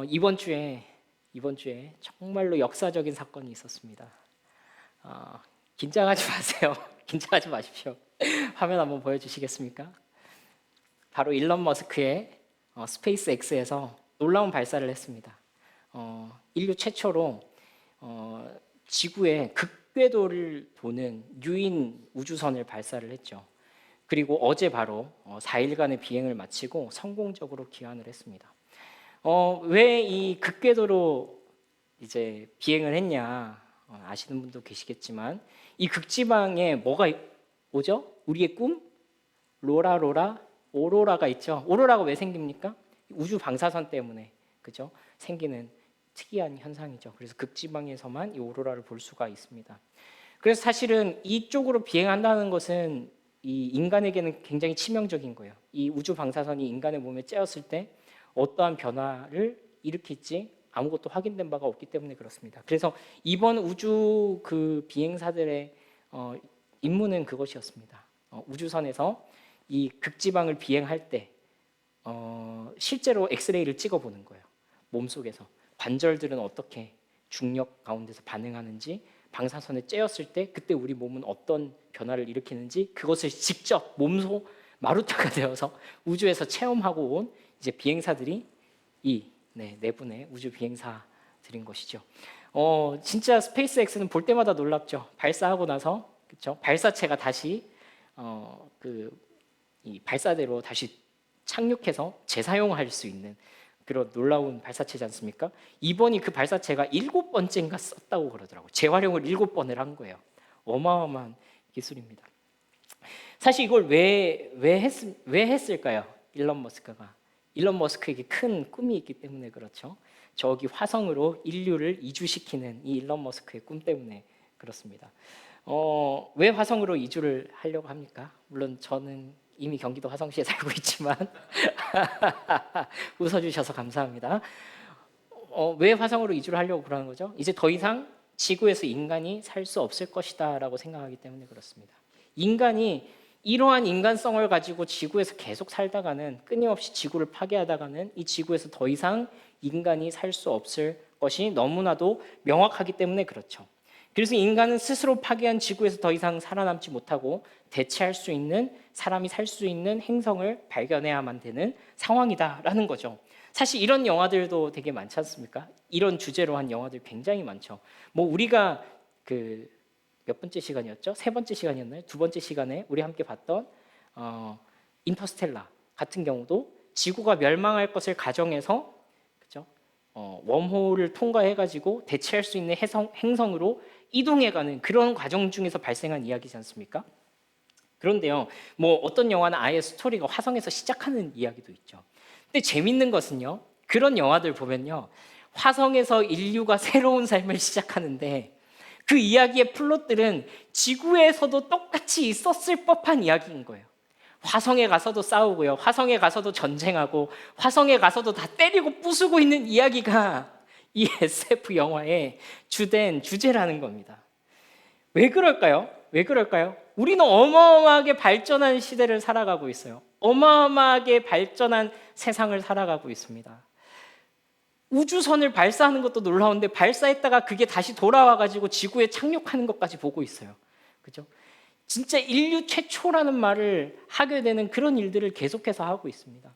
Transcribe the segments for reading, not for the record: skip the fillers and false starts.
이번 주에 정말로 역사적인 사건이 있었습니다. 긴장하지 마세요. 긴장하지 마십시오. 화면 한번 보여주시겠습니까? 바로 일론 머스크의 스페이스 X에서 놀라운 발사를 했습니다. 인류 최초로 지구의 극궤도를 도는 유인 우주선을 발사를 했죠. 그리고 어제 바로 4일간의 비행을 마치고 성공적으로 귀환을 했습니다. 왜 이 극궤도로 이제 비행을 했냐 아시는 분도 계시겠지만 이 극지방에 뭐가 오죠? 우리의 꿈? 오로라가 있죠. 오로라가 왜 생깁니까? 우주 방사선 때문에 그죠? 생기는 특이한 현상이죠. 그래서 극지방에서만 이 오로라를 볼 수가 있습니다. 그래서 사실은 이쪽으로 비행한다는 것은 이 인간에게는 굉장히 치명적인 거예요. 이 우주 방사선이 인간의 몸에 쬐었을 때 어떠한 변화를 일으킬지 아무것도 확인된 바가 없기 때문에 그렇습니다. 그래서 이번 우주 그 비행사들의 임무는 그것이었습니다. 우주선에서 이 극지방을 비행할 때 실제로 엑스레이를 찍어보는 거예요. 몸속에서 관절들은 어떻게 중력 가운데서 반응하는지, 방사선에 쬐었을 때 그때 우리 몸은 어떤 변화를 일으키는지 그것을 직접 몸소 마루타가 되어서 우주에서 체험하고 온 이제 비행사들이 이 네 분의 우주 비행사들인 것이죠. 진짜 스페이스 X는 볼 때마다 놀랍죠. 발사하고 나서 그렇죠? 발사체가 다시 이 발사대로 다시 착륙해서 재사용할 수 있는 그런 놀라운 발사체지 않습니까? 이번이 그 발사체가 7번째인가 썼다고 그러더라고요. 재활용을 7번을 한 거예요. 어마어마한 기술입니다. 사실 이걸 왜 했을까요? 일론 머스크에게 큰 꿈이 있기 때문에 그렇죠. 저기 화성으로 인류를 이주시키는 이 일론 머스크의 꿈 때문에 그렇습니다. 왜 화성으로 이주를 하려고 합니까? 물론 저는 이미 경기도 화성시에 살고 있지만 웃어주셔서 감사합니다. 왜 화성으로 이주를 하려고 그러는 거죠? 이제 더 이상 지구에서 인간이 살 수 없을 것이다 라고 생각하기 때문에 그렇습니다. 인간이 이러한 인간성을 가지고 지구에서 계속 살다가는 끊임없이 지구를 파괴하다가는 이 지구에서 더 이상 인간이 살 수 없을 것이 너무나도 명확하기 때문에 그렇죠. 그래서 인간은 스스로 파괴한 지구에서 더 이상 살아남지 못하고 대체할 수 있는 사람이 살 수 있는 행성을 발견해야만 되는 상황이다라는 거죠. 사실 이런 영화들도 되게 많지 않습니까? 이런 주제로 한 영화들 굉장히 많죠. 뭐 우리가 몇 번째 시간이었죠? 3번째 시간이었나요? 2번째 시간에 우리 함께 봤던 인터스텔라 같은 경우도 지구가 멸망할 것을 가정해서 그렇죠? 웜홀을 통과해가지고 대체할 수 있는 행성으로 이동해가는 그런 과정 중에서 발생한 이야기지 않습니까? 그런데요, 뭐 어떤 영화는 아예 스토리가 화성에서 시작하는 이야기도 있죠. 근데 재밌는 것은요, 그런 영화들 보면요, 화성에서 인류가 새로운 삶을 시작하는데 그 이야기의 플롯들은 지구에서도 똑같이 있었을 법한 이야기인 거예요. 화성에 가서도 싸우고요, 화성에 가서도 전쟁하고, 화성에 가서도 다 때리고 부수고 있는 이야기가 이 SF 영화의 주된 주제라는 겁니다. 왜 그럴까요? 우리는 어마어마하게 발전한 시대를 살아가고 있어요. 어마어마하게 발전한 세상을 살아가고 있습니다. 우주선을 발사하는 것도 놀라운데 발사했다가 그게 다시 돌아와가지고 지구에 착륙하는 것까지 보고 있어요. 그죠? 진짜 인류 최초라는 말을 하게 되는 그런 일들을 계속해서 하고 있습니다.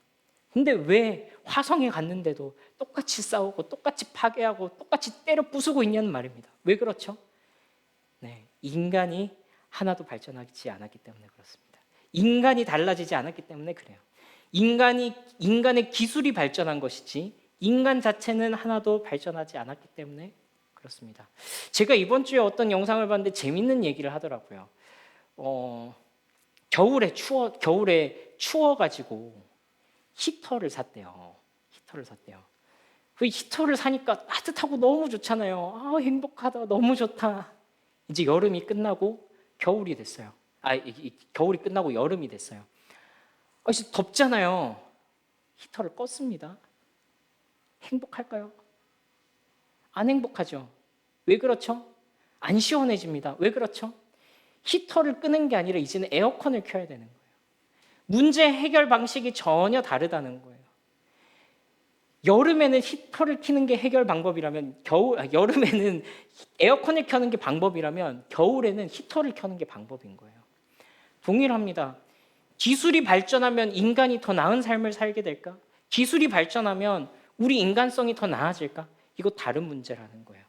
근데 왜 화성에 갔는데도 똑같이 싸우고 똑같이 파괴하고 똑같이 때려 부수고 있냐는 말입니다. 왜 그렇죠? 네, 인간이 하나도 발전하지 않았기 때문에 그렇습니다. 인간이 달라지지 않았기 때문에 그래요. 인간의 기술이 발전한 것이지 인간 자체는 하나도 발전하지 않았기 때문에 그렇습니다. 제가 이번 주에 어떤 영상을 봤는데 재밌는 얘기를 하더라고요. 겨울에 추워가지고 히터를 샀대요. 그 히터를 사니까 따뜻하고 너무 좋잖아요. 행복하다, 너무 좋다. 이제 여름이 끝나고 겨울이 됐어요. 겨울이 끝나고 여름이 됐어요. 이제 덥잖아요. 히터를 껐습니다. 행복할까요? 안 행복하죠. 왜 그렇죠? 안 시원해집니다. 왜 그렇죠? 히터를 끄는 게 아니라 이제는 에어컨을 켜야 되는 거예요. 문제 해결 방식이 전혀 다르다는 거예요. 여름에는 히터를 켜는 게 해결 방법이라면 여름에는 에어컨을 켜는 게 방법이라면 겨울에는 히터를 켜는 게 방법인 거예요. 동일합니다. 기술이 발전하면 인간이 더 나은 삶을 살게 될까? 기술이 발전하면 우리 인간성이 더 나아질까? 이거 다른 문제라는 거예요.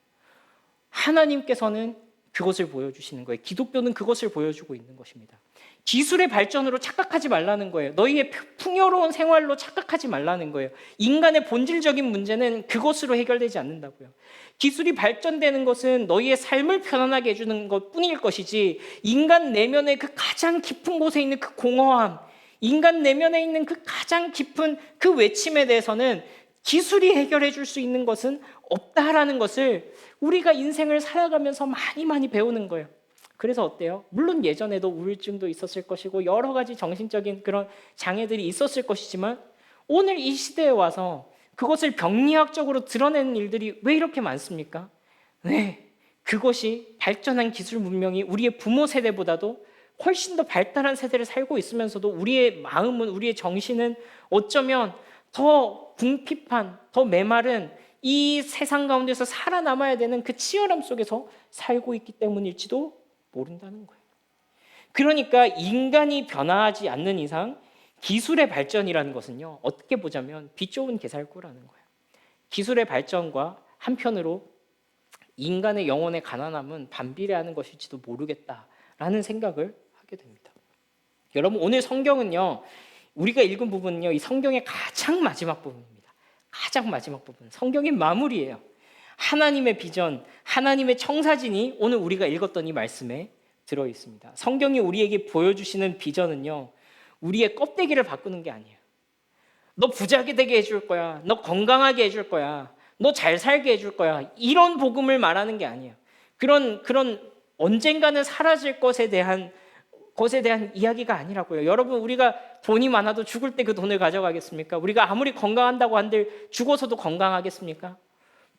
하나님께서는 그것을 보여주시는 거예요. 기독교는 그것을 보여주고 있는 것입니다. 기술의 발전으로 착각하지 말라는 거예요. 너희의 풍요로운 생활로 착각하지 말라는 거예요. 인간의 본질적인 문제는 그것으로 해결되지 않는다고요. 기술이 발전되는 것은 너희의 삶을 편안하게 해주는 것뿐일 것이지, 인간 내면의 그 가장 깊은 곳에 있는 그 공허함, 인간 내면에 있는 그 가장 깊은 그 외침에 대해서는 기술이 해결해 줄 수 있는 것은 없다라는 것을 우리가 인생을 살아가면서 많이 배우는 거예요. 그래서 어때요? 물론 예전에도 우울증도 있었을 것이고 여러 가지 정신적인 그런 장애들이 있었을 것이지만 오늘 이 시대에 와서 그것을 병리학적으로 드러내는 일들이 왜 이렇게 많습니까? 네, 그것이 발전한 기술 문명이 우리의 부모 세대보다도 훨씬 더 발달한 세대를 살고 있으면서도 우리의 마음은, 우리의 정신은 어쩌면 더 궁핍한, 더 메마른 이 세상 가운데서 살아남아야 되는 그 치열함 속에서 살고 있기 때문일지도 모른다는 거예요. 그러니까 인간이 변화하지 않는 이상 기술의 발전이라는 것은요, 어떻게 보자면 빛 좋은 개살구라는 거예요. 기술의 발전과 한편으로 인간의 영혼의 가난함은 반비례하는 것일지도 모르겠다라는 생각을 하게 됩니다. 여러분, 오늘 성경은요, 우리가 읽은 부분은요, 이 성경의 가장 마지막 부분입니다. 가장 마지막 부분, 성경의 마무리예요. 하나님의 비전, 하나님의 청사진이 오늘 우리가 읽었던 이 말씀에 들어 있습니다. 성경이 우리에게 보여주시는 비전은요, 우리의 껍데기를 바꾸는 게 아니에요. 너 부자게 되게 해줄 거야. 너 건강하게 해줄 거야. 너 잘 살게 해줄 거야. 이런 복음을 말하는 게 아니에요. 그런 언젠가는 사라질 것에 대한 이야기가 아니라고요. 여러분, 우리가 돈이 많아도 죽을 때 그 돈을 가져가겠습니까? 우리가 아무리 건강한다고 한들 죽어서도 건강하겠습니까?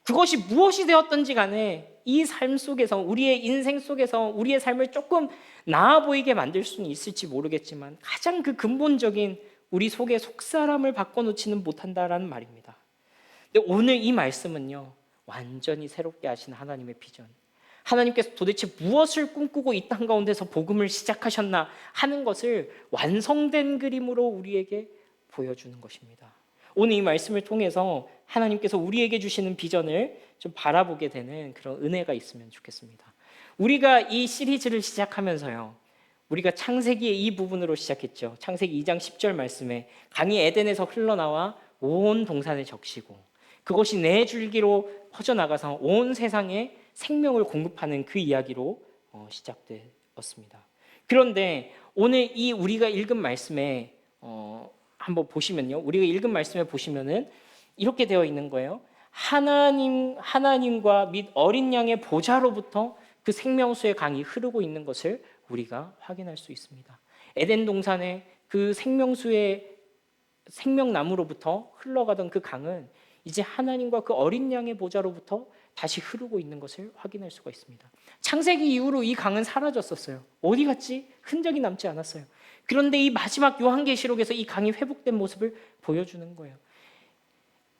그것이 무엇이 되었든지 간에 이 삶 속에서, 우리의 인생 속에서 우리의 삶을 조금 나아 보이게 만들 수는 있을지 모르겠지만 가장 그 근본적인 우리 속의 속사람을 바꿔놓지는 못한다라는 말입니다. 근데 오늘 이 말씀은요, 완전히 새롭게 하신 하나님의 비전, 하나님께서 도대체 무엇을 꿈꾸고 이 땅 가운데서 복음을 시작하셨나 하는 것을 완성된 그림으로 우리에게 보여주는 것입니다. 오늘 이 말씀을 통해서 하나님께서 우리에게 주시는 비전을 좀 바라보게 되는 그런 은혜가 있으면 좋겠습니다. 우리가 이 시리즈를 시작하면서요, 우리가 창세기의 이 부분으로 시작했죠. 창세기 2장 10절 말씀에 강이 에덴에서 흘러나와 온 동산을 적시고 그것이 네 줄기로 퍼져나가서 온 세상에 생명을 공급하는 그 이야기로 시작되었습니다. 그런데 오늘 이 우리가 읽은 말씀에 한번 보시면요, 우리가 읽은 말씀에 보시면은 이렇게 되어 있는 거예요. 하나님과 및 어린 양의 보좌로부터 그 생명수의 강이 흐르고 있는 것을 우리가 확인할 수 있습니다. 에덴 동산의 그 생명나무로부터 흘러가던 그 강은 이제 하나님과 그 어린 양의 보좌로부터 다시 흐르고 있는 것을 확인할 수가 있습니다. 창세기 이후로 이 강은 사라졌었어요. 어디 갔지? 흔적이 남지 않았어요. 그런데 이 마지막 요한계시록에서 이 강이 회복된 모습을 보여주는 거예요.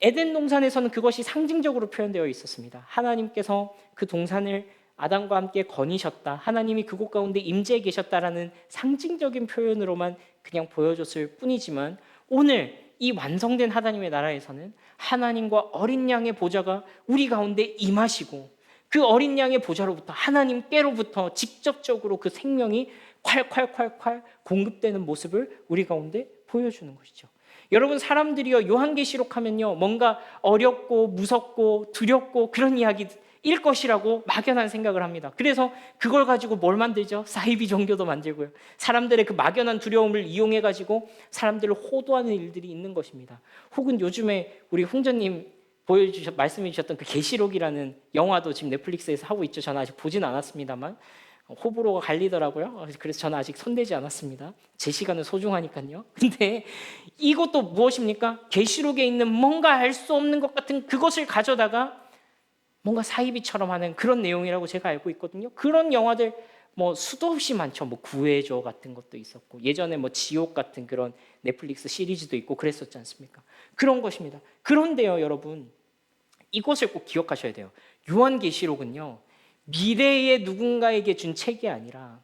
에덴 동산에서는 그것이 상징적으로 표현되어 있었습니다. 하나님께서 그 동산을 아담과 함께 거니셨다, 하나님이 그곳 가운데 임재해 계셨다라는 상징적인 표현으로만 그냥 보여줬을 뿐이지만 오늘 이 완성된 하나님의 나라에서는 하나님과 어린 양의 보좌가 우리 가운데 임하시고 그 어린 양의 보좌로부터, 하나님께로부터 직접적으로 그 생명이 콸콸콸콸 공급되는 모습을 우리 가운데 보여주는 것이죠. 여러분, 사람들이요, 요한계시록 하면요, 뭔가 어렵고 무섭고 두렵고 그런 이야기일 것이라고 막연한 생각을 합니다. 그래서 그걸 가지고 뭘 만들죠? 사이비 종교도 만들고요. 사람들의 그 막연한 두려움을 이용해 가지고 사람들을 호도하는 일들이 있는 것입니다. 혹은 요즘에 우리 홍전님 말씀해 주셨던 그 계시록이라는 영화도 지금 넷플릭스에서 하고 있죠. 저는 아직 보진 않았습니다만 호불호가 갈리더라고요. 그래서 저는 아직 손대지 않았습니다. 제 시간은 소중하니까요. 근데 이것도 무엇입니까? 계시록에 있는 뭔가 알 수 없는 것 같은 그것을 가져다가 뭔가 사이비처럼 하는 그런 내용이라고 제가 알고 있거든요. 그런 영화들 뭐 수도 없이 많죠. 뭐 구해줘 같은 것도 있었고 예전에 뭐 지옥 같은 그런 넷플릭스 시리즈도 있고 그랬었지 않습니까? 그런 것입니다. 그런데요, 여러분 이것을 꼭 기억하셔야 돼요. 요한계시록은요 미래의 누군가에게 준 책이 아니라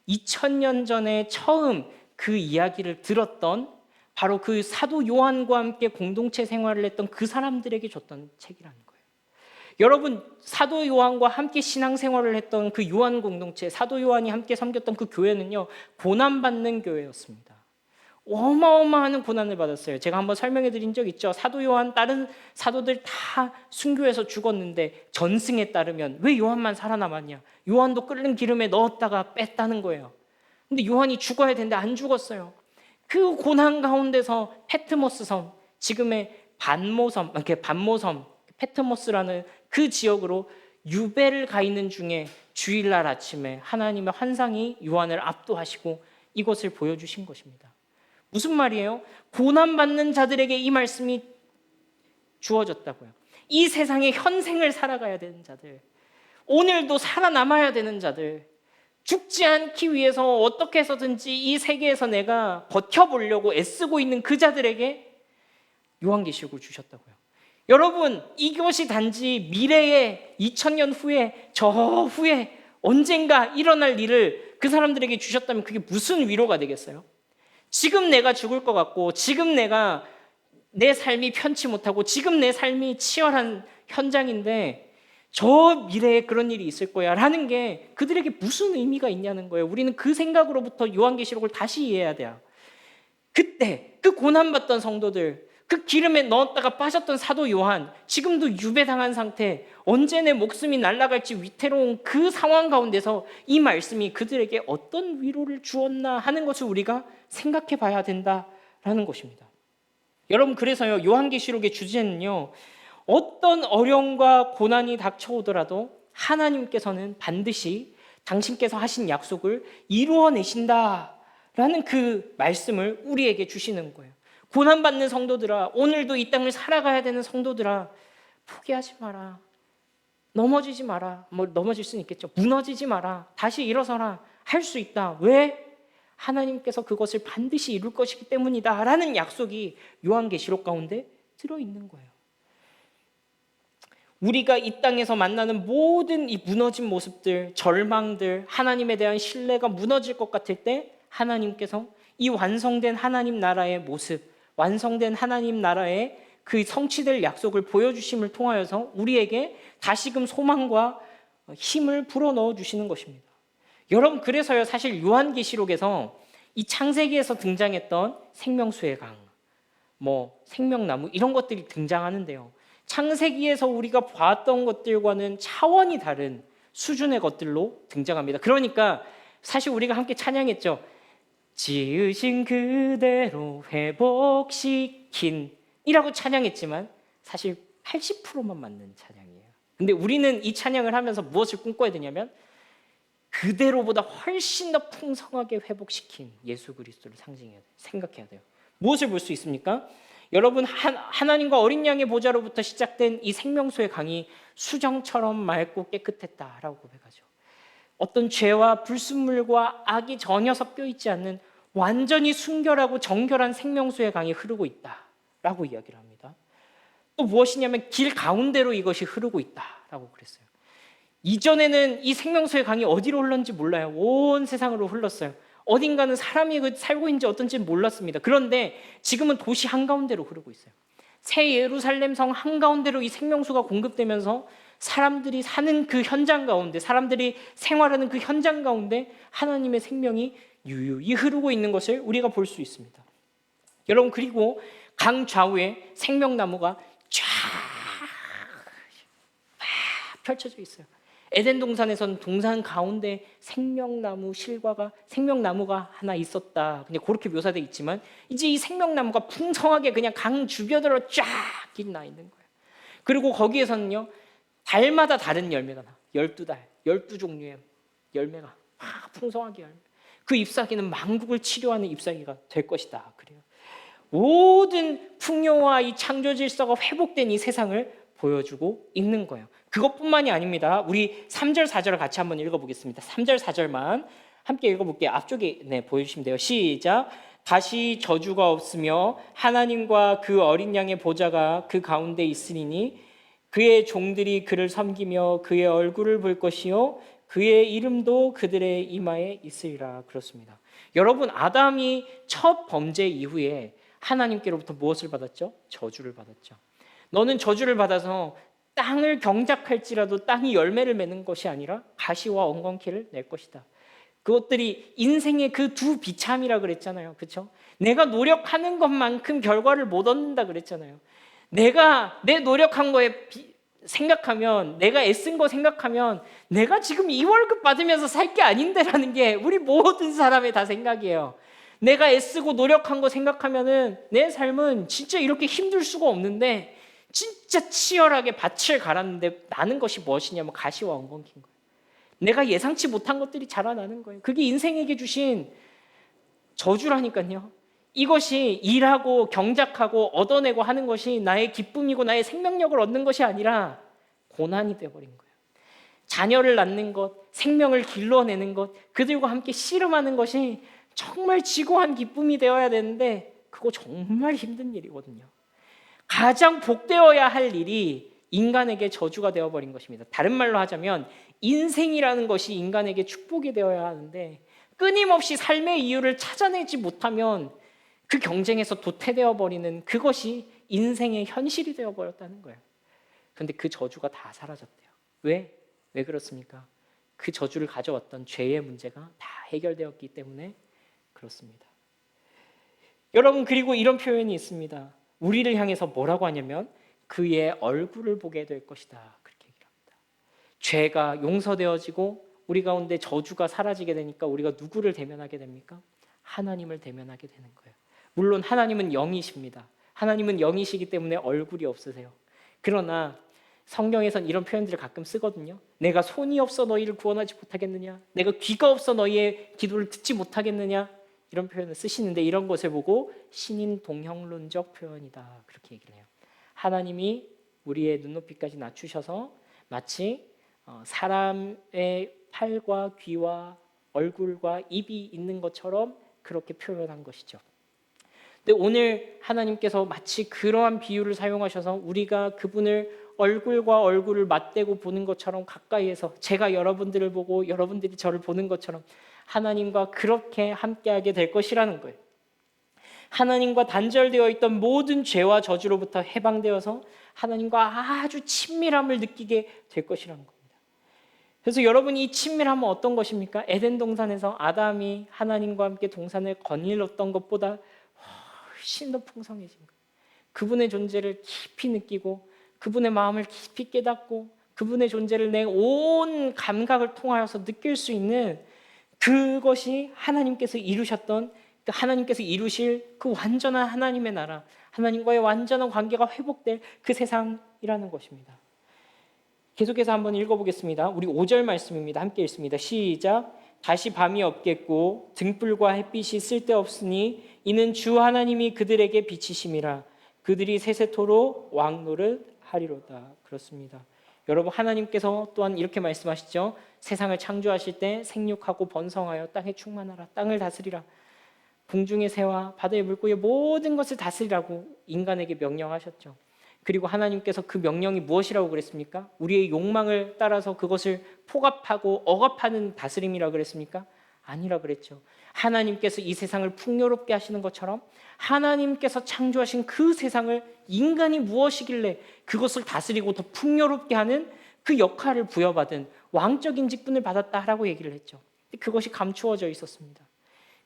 2000년 전에 처음 그 이야기를 들었던 바로 그 사도 요한과 함께 공동체 생활을 했던 그 사람들에게 줬던 책이라는 거예요. 여러분 사도 요한과 함께 신앙생활을 했던 그 요한 공동체, 사도 요한이 함께 섬겼던 그 교회는요 고난받는 교회였습니다. 어마어마한 고난을 받았어요. 제가 한번 설명해 드린 적 있죠. 사도 요한 다른 사도들 다 순교해서 죽었는데 전승에 따르면 왜 요한만 살아남았냐? 요한도 끓는 기름에 넣었다가 뺐다는 거예요. 근데 요한이 죽어야 되는데 안 죽었어요. 그 고난 가운데서 페트모스 섬, 지금의 반모섬, 페트모스라는 그 지역으로 유배를 가 있는 중에 주일날 아침에 하나님의 환상이 요한을 압도하시고 이것을 보여주신 것입니다. 무슨 말이에요? 고난받는 자들에게 이 말씀이 주어졌다고요. 이 세상의 현생을 살아가야 되는 자들, 오늘도 살아남아야 되는 자들, 죽지 않기 위해서 어떻게 해서든지 이 세계에서 내가 버텨보려고 애쓰고 있는 그 자들에게 요한계시록을 주셨다고요. 여러분 이것이 단지 미래의 2000년 후에 저 후에 언젠가 일어날 일을 그 사람들에게 주셨다면 그게 무슨 위로가 되겠어요? 지금 내가 죽을 것 같고 지금 내가 내 삶이 편치 못하고 지금 내 삶이 치열한 현장인데 저 미래에 그런 일이 있을 거야 라는 게 그들에게 무슨 의미가 있냐는 거예요. 우리는 그 생각으로부터 요한계시록을 다시 이해해야 돼요. 그때 그 고난받던 성도들, 그 기름에 넣었다가 빠졌던 사도 요한, 지금도 유배당한 상태, 언제 내 목숨이 날아갈지 위태로운 그 상황 가운데서 이 말씀이 그들에게 어떤 위로를 주었나 하는 것을 우리가 생각해 봐야 된다라는 것입니다. 여러분 그래서요 요한계시록의 주제는요 어떤 어려움과 고난이 닥쳐오더라도 하나님께서는 반드시 당신께서 하신 약속을 이루어내신다라는 그 말씀을 우리에게 주시는 거예요. 고난받는 성도들아, 오늘도 이 땅을 살아가야 되는 성도들아, 포기하지 마라. 넘어지지 마라. 뭐 넘어질 수는 있겠죠. 무너지지 마라. 다시 일어서라. 할 수 있다. 왜? 하나님께서 그것을 반드시 이룰 것이기 때문이다 라는 약속이 요한계시록 가운데 들어있는 거예요. 우리가 이 땅에서 만나는 모든 이 무너진 모습들, 절망들, 하나님에 대한 신뢰가 무너질 것 같을 때 하나님께서 이 완성된 하나님 나라의 모습, 완성된 하나님 나라의 그 성취될 약속을 보여주심을 통하여서 우리에게 다시금 소망과 힘을 불어넣어 주시는 것입니다. 여러분 그래서요 사실 요한계시록에서 이 창세기에서 등장했던 생명수의 강, 뭐 생명나무 이런 것들이 등장하는데요. 창세기에서 우리가 봤던 것들과는 차원이 다른 수준의 것들로 등장합니다. 그러니까 사실 우리가 함께 찬양했죠. 지으신 그대로 회복시킨 이라고 찬양했지만 사실 80%만 맞는 찬양이에요. 근데 우리는 이 찬양을 하면서 무엇을 꿈꿔야 되냐면 그대로보다 훨씬 더 풍성하게 회복시킨 예수 그리스도를 상징해야 돼요. 생각해야 돼요. 무엇을 볼 수 있습니까? 여러분 하나님과 어린 양의 보좌로부터 시작된 이 생명수의 강이 수정처럼 맑고 깨끗했다라고 고백하죠. 어떤 죄와 불순물과 악이 전혀 섞여 있지 않는 완전히 순결하고 정결한 생명수의 강이 흐르고 있다라고 이야기를 합니다. 또 무엇이냐면 길 가운데로 이것이 흐르고 있다라고 그랬어요. 이전에는 이 생명수의 강이 어디로 흘렀는지 몰라요. 온 세상으로 흘렀어요. 어딘가는 사람이 살고 있는지 어떤지는 몰랐습니다. 그런데 지금은 도시 한가운데로 흐르고 있어요. 새 예루살렘 성 한가운데로 이 생명수가 공급되면서 사람들이 사는 그 현장 가운데, 사람들이 생활하는 그 현장 가운데 하나님의 생명이 유유히 흐르고 있는 것을 우리가 볼 수 있습니다. 여러분 그리고 강 좌우에 생명나무가 쫙 펼쳐져 있어요. 에덴 동산에서는 동산 가운데 생명나무가 하나 있었다. 그냥 그렇게 묘사되어 있지만 이제 이 생명나무가 풍성하게 그냥 강 주변으로 쫙 나 있는 거예요. 그리고 거기에서는요 달마다 다른 열매가 나. 12달, 12종류의 열매가 막 풍성하게 열매. 그 잎사귀는 만국을 치료하는 잎사귀가 될 것이다. 그래요. 모든 풍요와 이 창조 질서가 회복된 이 세상을 보여주고 있는 거예요. 그것뿐만이 아닙니다. 우리 3절 4절을 같이 한번 읽어보겠습니다. 3절 4절만 함께 읽어볼게요. 앞쪽에 보여주시면 돼요. 시작. 다시 저주가 없으며 하나님과 그 어린 양의 보좌가 그 가운데 있으리니 그의 종들이 그를 섬기며 그의 얼굴을 볼 것이요 그의 이름도 그들의 이마에 있으리라. 그렇습니다. 여러분, 아담이 첫 범죄 이후에 하나님께로부터 무엇을 받았죠? 저주를 받았죠. 너는 저주를 받아서 땅을 경작할지라도 땅이 열매를 맺는 것이 아니라 가시와 엉겅퀴를 낼 것이다. 그것들이 인생의 그 두 비참이라 그랬잖아요. 그렇죠? 내가 노력하는 것만큼 결과를 못 얻는다 그랬잖아요. 내가 내 노력한 거에 생각하면, 내가 애쓴 거 생각하면 내가 지금 이 월급 받으면서 살 게 아닌데라는 게 우리 모든 사람의 다 생각이에요. 내가 애쓰고 노력한 거 생각하면은 내 삶은 진짜 이렇게 힘들 수가 없는데 진짜 치열하게 밭을 갈았는데 나는 것이 무엇이냐면 가시와 엉겅퀴인 거예요. 내가 예상치 못한 것들이 자라나는 거예요. 그게 인생에게 주신 저주라니까요. 이것이 일하고 경작하고 얻어내고 하는 것이 나의 기쁨이고 나의 생명력을 얻는 것이 아니라 고난이 되어버린 거예요. 자녀를 낳는 것, 생명을 길러내는 것, 그들과 함께 씨름하는 것이 정말 지고한 기쁨이 되어야 되는데 그거 정말 힘든 일이거든요. 가장 복되어야 할 일이 인간에게 저주가 되어버린 것입니다. 다른 말로 하자면 인생이라는 것이 인간에게 축복이 되어야 하는데 끊임없이 삶의 이유를 찾아내지 못하면 그 경쟁에서 도태되어 버리는 그것이 인생의 현실이 되어버렸다는 거예요. 그런데 그 저주가 다 사라졌대요. 왜? 왜 그렇습니까? 그 저주를 가져왔던 죄의 문제가 다 해결되었기 때문에 그렇습니다. 여러분, 그리고 이런 표현이 있습니다. 우리를 향해서 뭐라고 하냐면 그의 얼굴을 보게 될 것이다. 그렇게 얘기를 합니다. 죄가 용서되어지고 우리 가운데 저주가 사라지게 되니까 우리가 누구를 대면하게 됩니까? 하나님을 대면하게 되는 거예요. 물론 하나님은 영이십니다. 하나님은 영이시기 때문에 얼굴이 없으세요. 그러나 성경에선 이런 표현들을 가끔 쓰거든요. 내가 손이 없어 너희를 구원하지 못하겠느냐? 내가 귀가 없어 너희의 기도를 듣지 못하겠느냐? 이런 표현을 쓰시는데 이런 것을 보고 신인 동형론적 표현이다. 그렇게 얘기를 해요. 하나님이 우리의 눈높이까지 낮추셔서 마치 사람의 팔과 귀와 얼굴과 입이 있는 것처럼 그렇게 표현한 것이죠. 근데 오늘 하나님께서 마치 그러한 비유를 사용하셔서 우리가 그분을 얼굴과 얼굴을 맞대고 보는 것처럼 가까이에서 제가 여러분들을 보고 여러분들이 저를 보는 것처럼 하나님과 그렇게 함께하게 될 것이라는 거예요. 하나님과 단절되어 있던 모든 죄와 저주로부터 해방되어서 하나님과 아주 친밀함을 느끼게 될 것이라는 겁니다. 그래서 여러분이 이 친밀함은 어떤 것입니까? 에덴 동산에서 아담이 하나님과 함께 동산을 거닐었던 것보다 훨씬 더 풍성해진 거예요. 그분의 존재를 깊이 느끼고 그분의 마음을 깊이 깨닫고 그분의 존재를 내 온 감각을 통하여서 느낄 수 있는 그것이 하나님께서 이루셨던, 하나님께서 이루실 그 완전한 하나님의 나라, 하나님과의 완전한 관계가 회복될 그 세상이라는 것입니다. 계속해서 한번 읽어보겠습니다. 우리 5절 말씀입니다. 함께 읽습니다. 시작. 다시 밤이 없겠고 등불과 햇빛이 쓸데없으니 이는 주 하나님이 그들에게 빛이심이라. 그들이 세세토록 왕노릇 하리로다. 그렇습니다. 여러분, 하나님께서 또한 이렇게 말씀하시죠. 세상을 창조하실 때 생육하고 번성하여 땅에 충만하라. 땅을 다스리라. 공중의 새와 바다의 물고기의 모든 것을 다스리라고 인간에게 명령하셨죠. 그리고 하나님께서 그 명령이 무엇이라고 그랬습니까? 우리의 욕망을 따라서 그것을 포갑하고 억압하는 다스림이라고 그랬습니까? 아니라 그랬죠. 하나님께서 이 세상을 풍요롭게 하시는 것처럼 하나님께서 창조하신 그 세상을 인간이 무엇이길래 그것을 다스리고 더 풍요롭게 하는 그 역할을 부여받은 왕적인 직분을 받았다라고 얘기를 했죠. 그것이 감추어져 있었습니다.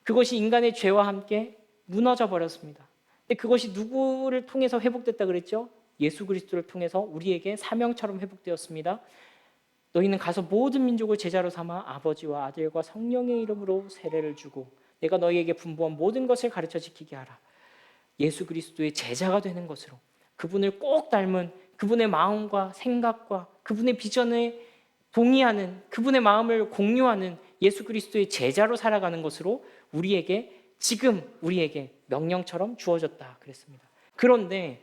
그것이 인간의 죄와 함께 무너져 버렸습니다. 근데 그것이 누구를 통해서 회복됐다 그랬죠? 예수 그리스도를 통해서 우리에게 사명처럼 회복되었습니다. 너희는 가서 모든 민족을 제자로 삼아 아버지와 아들과 성령의 이름으로 세례를 주고 내가 너희에게 분부한 모든 것을 가르쳐 지키게 하라. 예수 그리스도의 제자가 되는 것으로 그분을 꼭 닮은 그분의 마음과 생각과 그분의 비전에 동의하는 그분의 마음을 공유하는 예수 그리스도의 제자로 살아가는 것으로 지금 우리에게 명령처럼 주어졌다 그랬습니다. 그런데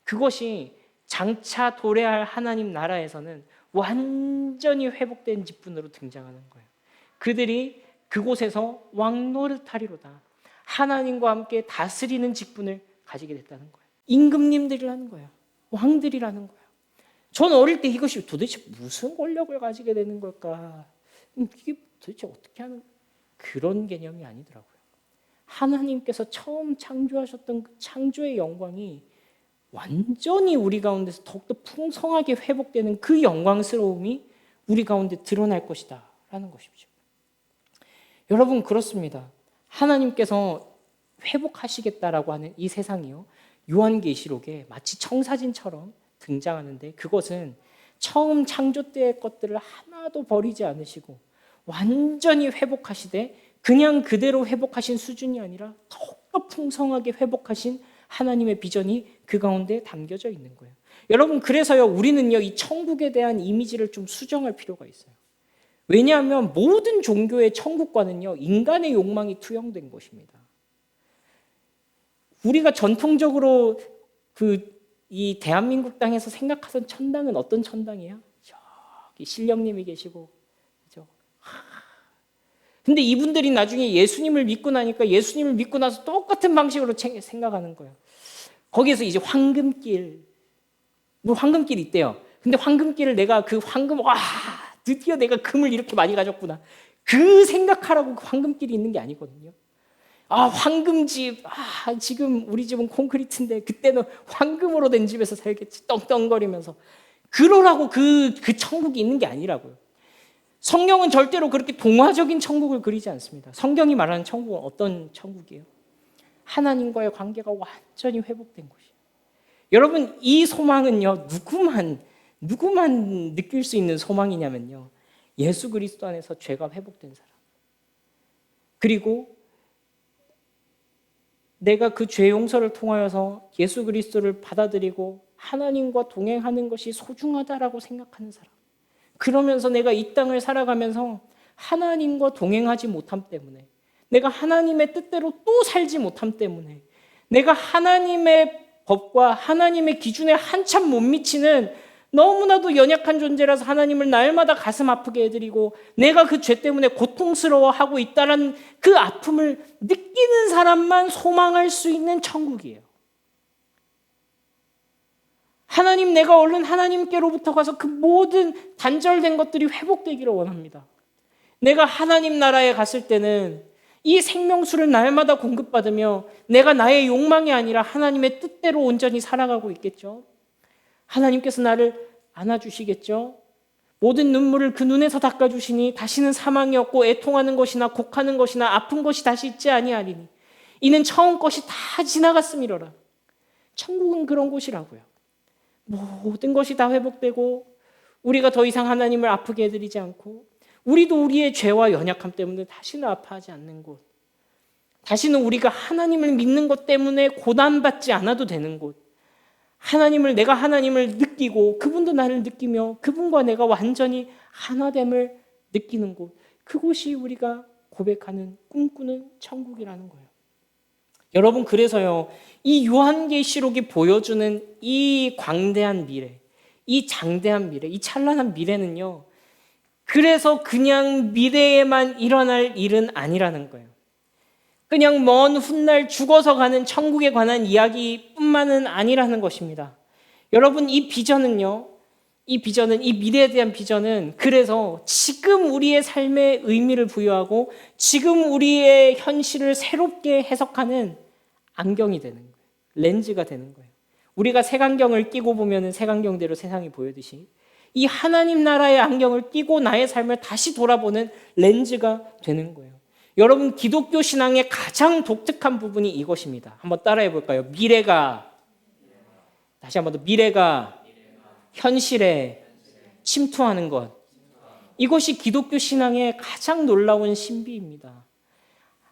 그것이 장차 도래할 하나님 나라에서는 완전히 회복된 직분으로 등장하는 거예요. 그들이 그곳에서 왕노릇하리로다. 하나님과 함께 다스리는 직분을 가지게 됐다는 거예요. 임금님들이라는 거예요. 왕들이라는 거예요. 저는 어릴 때 이것이 도대체 무슨 권력을 가지게 되는 걸까? 이게 도대체 어떻게 하는 그런 개념이 아니더라고요. 하나님께서 처음 창조하셨던 그 창조의 영광이 완전히 우리 가운데서 더욱더 풍성하게 회복되는 그 영광스러움이 우리 가운데 드러날 것이다 라는 것이죠. 여러분, 그렇습니다. 하나님께서 회복하시겠다라고 하는 이 세상이요, 요한계시록에 마치 청사진처럼 등장하는데, 그것은 처음 창조 때의 것들을 하나도 버리지 않으시고 완전히 회복하시되, 그냥 그대로 회복하신 수준이 아니라 더욱더 풍성하게 회복하신 하나님의 비전이 그 가운데 담겨져 있는 거예요. 여러분, 그래서요, 우리는요, 이 천국에 대한 이미지를 좀 수정할 필요가 있어요. 왜냐하면 모든 종교의 천국과는요, 인간의 욕망이 투영된 것입니다. 우리가 전통적으로 이 대한민국 땅에서 생각하던 천당은 어떤 천당이에요? 저기 신령님이 계시고, 그죠? 근데 이분들이 나중에 예수님을 믿고 나니까 예수님을 믿고 나서 똑같은 방식으로 생각하는 거예요. 거기에서 이제 황금길, 뭐 황금길이 있대요. 근데 황금길을 내가 그 황금, 와, 드디어 내가 금을 이렇게 많이 가졌구나. 그 생각하라고 그 황금길이 있는 게 아니거든요. 아, 황금집, 아, 지금 우리 집은 콘크리트인데 그때는 황금으로 된 집에서 살겠지. 떵떵거리면서. 그러라고 그 천국이 있는 게 아니라고요. 성경은 절대로 그렇게 동화적인 천국을 그리지 않습니다. 성경이 말하는 천국은 어떤 천국이에요? 하나님과의 관계가 완전히 회복된 곳이에요. 여러분, 이 소망은요, 누구만 느낄 수 있는 소망이냐면요, 예수 그리스도 안에서 죄가 회복된 사람, 그리고 내가 그 죄 용서를 통하여서 예수 그리스도를 받아들이고 하나님과 동행하는 것이 소중하다라고 생각하는 사람, 그러면서 내가 이 땅을 살아가면서 하나님과 동행하지 못함 때문에, 내가 하나님의 뜻대로 또 살지 못함 때문에, 내가 하나님의 법과 하나님의 기준에 한참 못 미치는 너무나도 연약한 존재라서 하나님을 날마다 가슴 아프게 해드리고 내가 그 죄 때문에 고통스러워하고 있다는 그 아픔을 느끼는 사람만 소망할 수 있는 천국이에요. 하나님, 내가 얼른 하나님께로부터 가서 그 모든 단절된 것들이 회복되기를 원합니다. 내가 하나님 나라에 갔을 때는 이 생명수를 날마다 공급받으며 내가 나의 욕망이 아니라 하나님의 뜻대로 온전히 살아가고 있겠죠. 하나님께서 나를 안아주시겠죠. 모든 눈물을 그 눈에서 닦아주시니 다시는 사망이 없고 애통하는 것이나 곡하는 것이나 아픈 것이 다시 있지 아니하리니 이는 처음 것이 다 지나갔음이로라. 천국은 그런 곳이라고요. 모든 것이 다 회복되고 우리가 더 이상 하나님을 아프게 해드리지 않고 우리도 우리의 죄와 연약함 때문에 다시는 아파하지 않는 곳, 다시는 우리가 하나님을 믿는 것 때문에 고난받지 않아도 되는 곳, 내가 하나님을 느끼고 그분도 나를 느끼며 그분과 내가 완전히 하나됨을 느끼는 곳, 그곳이 우리가 고백하는 꿈꾸는 천국이라는 거예요. 여러분, 그래서요, 이 요한계시록이 보여주는 이 광대한 미래, 이 장대한 미래, 이 찬란한 미래는요, 그래서 그냥 미래에만 일어날 일은 아니라는 거예요. 그냥 먼 훗날 죽어서 가는 천국에 관한 이야기뿐만은 아니라는 것입니다. 여러분, 이 미래에 대한 비전은 그래서 지금 우리의 삶에 의미를 부여하고 지금 우리의 현실을 새롭게 해석하는 안경이 되는 거예요. 렌즈가 되는 거예요. 우리가 색안경을 끼고 보면 색안경대로 세상이 보이듯이 이 하나님 나라의 안경을 끼고 나의 삶을 다시 돌아보는 렌즈가 되는 거예요. 여러분, 기독교 신앙의 가장 독특한 부분이 이것입니다. 한번 따라해 볼까요? 다시 한번 더, 미래가 현실에 침투하는 것. 이것이 기독교 신앙의 가장 놀라운 신비입니다.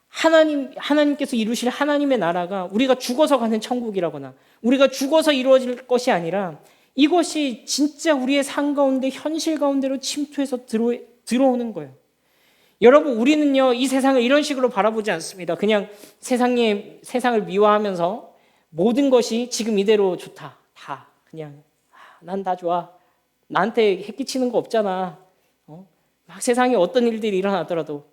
하나님께서 이루실 하나님의 나라가 우리가 죽어서 가는 천국이라거나 우리가 죽어서 이루어질 것이 아니라 이것이 진짜 우리의 삶 가운데, 현실 가운데로 침투해서 들어오는 거예요. 여러분, 우리는요, 이 세상을 이런 식으로 바라보지 않습니다. 그냥 세상을 미화하면서 모든 것이 지금 이대로 좋다, 다 그냥 난 다 좋아. 나한테 해끼치는 거 없잖아. 막 세상에 어떤 일들이 일어나더라도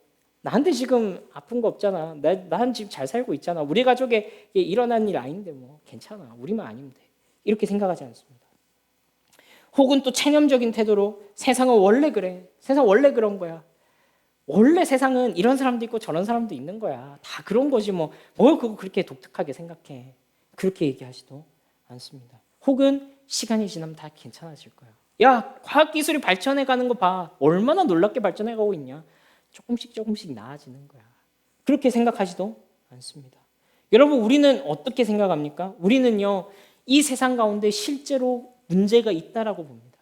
나한테 지금 아픈 거 없잖아. 난 지금 잘 살고 있잖아. 우리 가족에 일어난 일 아닌데 뭐 괜찮아. 우리만 아니면 돼. 이렇게 생각하지 않습니다. 혹은 또 체념적인 태도로 세상은 원래 그래. 세상 원래 그런 거야. 원래 세상은 이런 사람도 있고 저런 사람도 있는 거야. 다 그런 거지 뭐. 뭘 그거 그렇게 독특하게 생각해. 그렇게 얘기하지도 않습니다. 혹은 시간이 지나면 다 괜찮아질 거야. 야, 과학기술이 발전해가는 거 봐. 얼마나 놀랍게 발전해가고 있냐. 조금씩 나아지는 거야. 그렇게 생각하지도 않습니다. 여러분, 우리는 어떻게 생각합니까? 우리는요, 이 세상 가운데 실제로 문제가 있다라고 봅니다.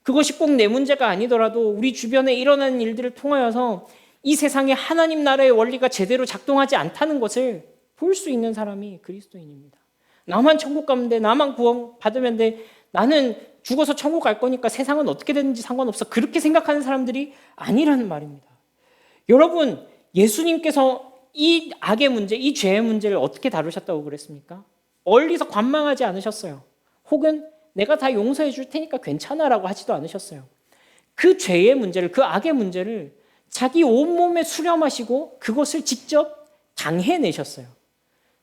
그것이 꼭 내 문제가 아니더라도 우리 주변에 일어나는 일들을 통하여서 이 세상에 하나님 나라의 원리가 제대로 작동하지 않다는 것을 볼 수 있는 사람이 그리스도인입니다. 나만 천국 가면 돼. 나만 구원 받으면 돼. 나는 죽어서 천국 갈 거니까 세상은 어떻게 되는지 상관없어. 그렇게 생각하는 사람들이 아니라는 말입니다. 여러분, 예수님께서 이 악의 문제, 이 죄의 문제를 어떻게 다루셨다고 그랬습니까? 멀리서 관망하지 않으셨어요. 혹은 내가 다 용서해 줄 테니까 괜찮아라고 하지도 않으셨어요. 그 죄의 문제를, 그 악의 문제를 자기 온몸에 수렴하시고 그것을 직접 당해내셨어요.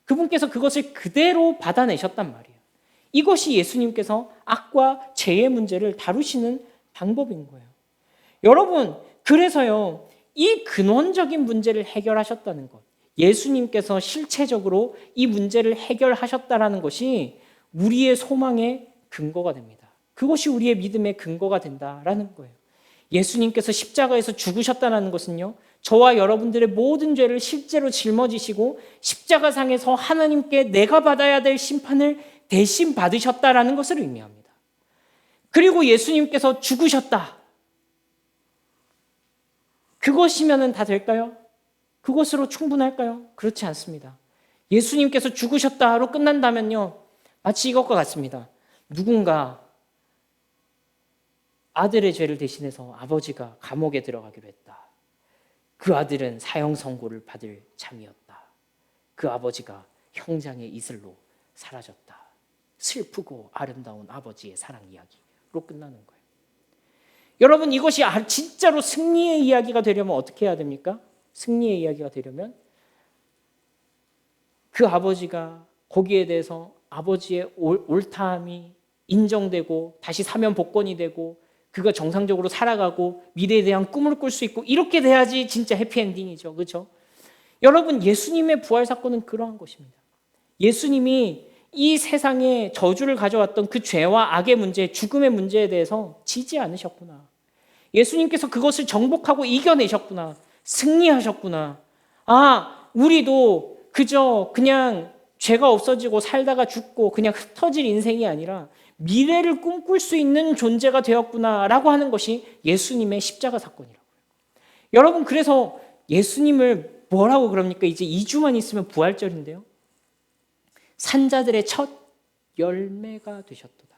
그분께서 그것을 그대로 받아내셨단 말이에요. 이것이 예수님께서 악과 죄의 문제를 다루시는 방법인 거예요. 여러분, 그래서요, 이 근원적인 문제를 해결하셨다는 것, 예수님께서 실체적으로 이 문제를 해결하셨다는 것이 우리의 소망의 근거가 됩니다. 그것이 우리의 믿음의 근거가 된다라는 거예요. 예수님께서 십자가에서 죽으셨다는 것은요, 저와 여러분들의 모든 죄를 실제로 짊어지시고 십자가상에서 하나님께 내가 받아야 될 심판을 대신 받으셨다라는 것을 의미합니다. 그리고 예수님께서 죽으셨다. 그것이면 다 될까요? 그것으로 충분할까요? 그렇지 않습니다. 예수님께서 죽으셨다로 끝난다면요, 마치 이것과 같습니다. 누군가 아들의 죄를 대신해서 아버지가 감옥에 들어가기로 했다. 그 아들은 사형 선고를 받을 참이었다. 그 아버지가 형장의 이슬로 사라졌다. 슬프고 아름다운 아버지의 사랑 이야기로 끝나는 거예요. 여러분, 이것이 진짜로 승리의 이야기가 되려면 어떻게 해야 됩니까? 승리의 이야기가 되려면 그 아버지가 거기에 대해서 아버지의 옳다함이 인정되고 다시 사면 복권이 되고 그가 정상적으로 살아가고 미래에 대한 꿈을 꿀 수 있고 이렇게 돼야지 진짜 해피엔딩이죠. 그렇죠? 여러분, 예수님의 부활 사건은 그러한 것입니다. 예수님이 이 세상에 저주를 가져왔던 그 죄와 악의 문제, 죽음의 문제에 대해서 지지 않으셨구나. 예수님께서 그것을 정복하고 이겨내셨구나. 승리하셨구나. 아, 우리도 그저 그냥 죄가 없어지고 살다가 죽고 그냥 흩어질 인생이 아니라 미래를 꿈꿀 수 있는 존재가 되었구나라고 하는 것이 예수님의 십자가 사건이라고요. 여러분, 그래서 예수님을 뭐라고 그럽니까? 이제 2주만 있으면 부활절인데요. 산자들의 첫 열매가 되셨도다.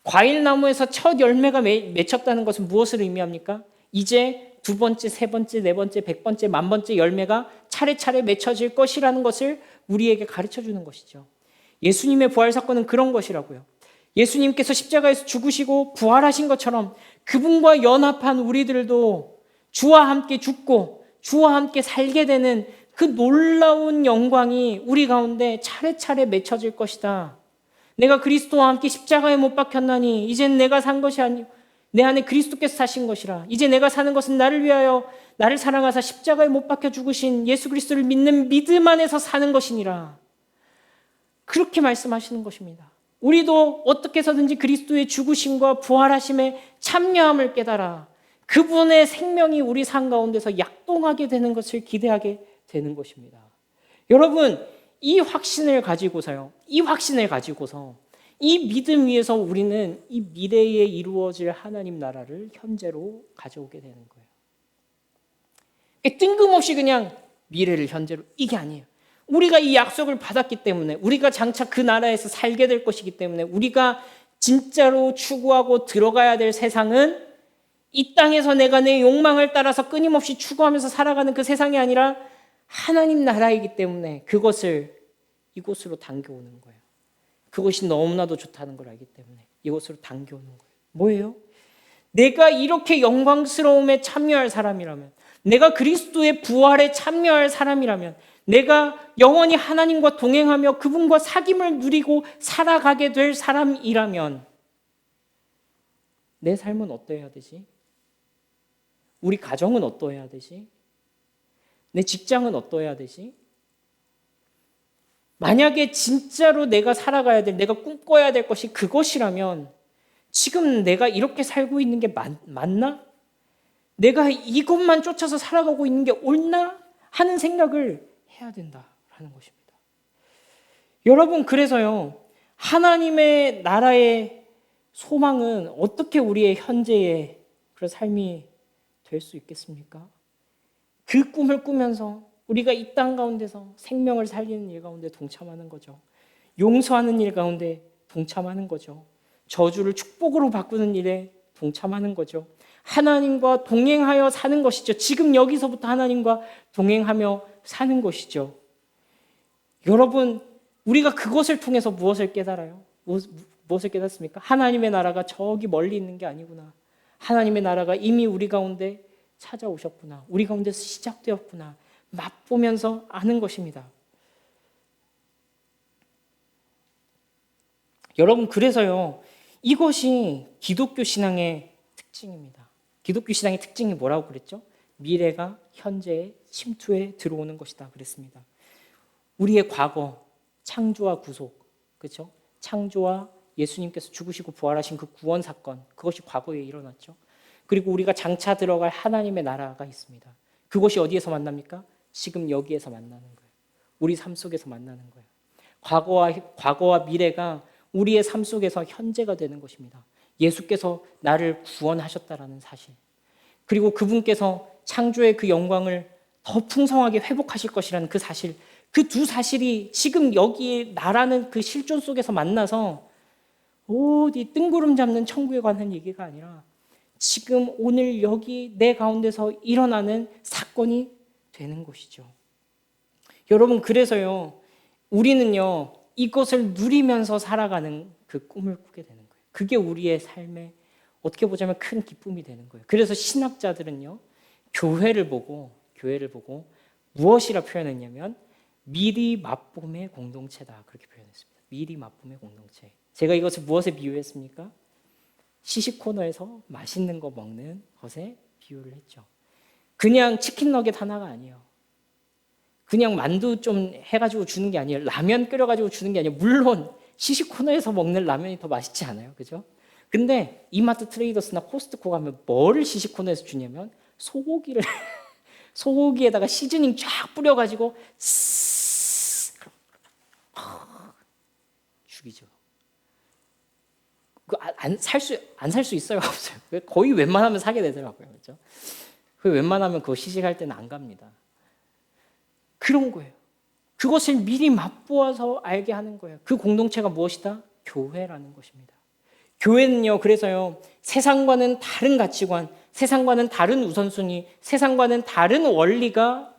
과일나무에서 첫 열매가 맺혔다는 것은 무엇을 의미합니까? 이제 2번째, 3번째, 4번째, 100번째, 10,000번째 열매가 차례차례 맺혀질 것이라는 것을 우리에게 가르쳐주는 것이죠. 예수님의 부활 사건은 그런 것이라고요. 예수님께서 십자가에서 죽으시고 부활하신 것처럼 그분과 연합한 우리들도 주와 함께 죽고 주와 함께 살게 되는 그 놀라운 영광이 우리 가운데 차례차례 맺혀질 것이다. 내가 그리스도와 함께 십자가에 못 박혔나니 이젠 내가 산 것이 아니요 내 안에 그리스도께서 사신 것이라. 이제 내가 사는 것은 나를 위하여 나를 사랑하사 십자가에 못 박혀 죽으신 예수 그리스도를 믿는 믿음 안에서 사는 것이니라. 그렇게 말씀하시는 것입니다. 우리도 어떻게 해서든지 그리스도의 죽으심과 부활하심에 참여함을 깨달아 그분의 생명이 우리 삶 가운데서 약동하게 되는 것을 기대하게 되는 것입니다. 여러분, 이 확신을 가지고서 이 믿음 위에서 우리는 이 미래에 이루어질 하나님 나라를 현재로 가져오게 되는 거예요. 뜬금없이 그냥 미래를 현재로, 이게 아니에요. 우리가 이 약속을 받았기 때문에, 우리가 장차 그 나라에서 살게 될 것이기 때문에, 우리가 진짜로 추구하고 들어가야 될 세상은 이 땅에서 내가 내 욕망을 따라서 끊임없이 추구하면서 살아가는 그 세상이 아니라 하나님 나라이기 때문에 그것을 이곳으로 당겨오는 거예요. 그것이 너무나도 좋다는 걸 알기 때문에 이곳으로 당겨오는 거예요. 뭐예요? 내가 이렇게 영광스러움에 참여할 사람이라면, 내가 그리스도의 부활에 참여할 사람이라면, 내가 영원히 하나님과 동행하며 그분과 사귐을 누리고 살아가게 될 사람이라면 내 삶은 어떠해야 되지? 우리 가정은 어떠해야 되지? 내 직장은 어떠해야 되지? 만약에 진짜로 내가 살아가야 될, 내가 꿈꿔야 될 것이 그것이라면 지금 내가 이렇게 살고 있는 게 맞나? 내가 이것만 쫓아서 살아가고 있는 게 옳나? 하는 생각을 해야 된다라는 것입니다. 여러분, 그래서요, 하나님의 나라의 소망은 어떻게 우리의 현재의 그런 삶이 될 수 있겠습니까? 그 꿈을 꾸면서 우리가 이 땅 가운데서 생명을 살리는 일 가운데 동참하는 거죠. 용서하는 일 가운데 동참하는 거죠. 저주를 축복으로 바꾸는 일에 동참하는 거죠. 하나님과 동행하여 사는 것이죠. 지금 여기서부터 하나님과 동행하며 사는 것이죠. 여러분, 우리가 그것을 통해서 무엇을 깨달아요? 무엇을 깨닫습니까? 하나님의 나라가 저기 멀리 있는 게 아니구나. 하나님의 나라가 이미 우리 가운데 찾아오셨구나. 우리 가운데서 시작되었구나. 맛보면서 아는 것입니다. 여러분, 그래서요, 이것이 기독교 신앙의 특징입니다. 기독교 신앙의 특징이 뭐라고 그랬죠? 미래가 현재의 침투에 들어오는 것이다 그랬습니다. 우리의 과거, 창조와 구속, 그렇죠? 창조와 예수님께서 죽으시고 부활하신 그 구원 사건, 그것이 과거에 일어났죠. 그리고 우리가 장차 들어갈 하나님의 나라가 있습니다. 그것이 어디에서 만납니까? 지금 여기에서 만나는 거예요. 우리 삶 속에서 만나는 거예요. 과거와 미래가 우리의 삶 속에서 현재가 되는 것입니다. 예수께서 나를 구원하셨다라는 사실, 그리고 그분께서 창조의 그 영광을 더 풍성하게 회복하실 것이라는 그 사실, 그 두 사실이 지금 여기에 나라는 그 실존 속에서 만나서 어디 뜬구름 잡는 천국에 관한 얘기가 아니라 지금 오늘 여기 내 가운데서 일어나는 사건이 되는 것이죠. 여러분, 그래서요, 우리는요, 이것을 누리면서 살아가는 그 꿈을 꾸게 되는 거예요. 그게 우리의 삶에 어떻게 보자면 큰 기쁨이 되는 거예요. 그래서 신학자들은요, 교회를 보고 무엇이라 표현했냐면 미리 맛봄의 공동체다, 그렇게 표현했습니다. 미리 맛봄의 공동체. 제가 이것을 무엇에 비유했습니까? 시식 코너에서 맛있는 거 먹는 것에 비유를 했죠. 그냥 치킨 너겟 하나가 아니에요. 그냥 만두 좀 해가지고 주는 게 아니에요. 라면 끓여가지고 주는 게 아니에요. 물론 시식 코너에서 먹는 라면이 더 맛있지 않아요, 그죠? 근데 이마트 트레이더스나 코스트코 가면 뭐를 시식 코너에서 주냐면 소고기를 소고기에다가 시즈닝 쫙 뿌려가지고 죽이죠. 안 살 수 있어요, 없어요? 거의 웬만하면 사게 되더라고요, 그렇죠? 웬만하면 그거 시식할 때는 안 갑니다. 그런 거예요. 그것을 미리 맛보아서 알게 하는 거예요. 그 공동체가 무엇이다? 교회라는 것입니다. 교회는요, 그래서요, 세상과는 다른 가치관, 세상과는 다른 우선순위, 세상과는 다른 원리가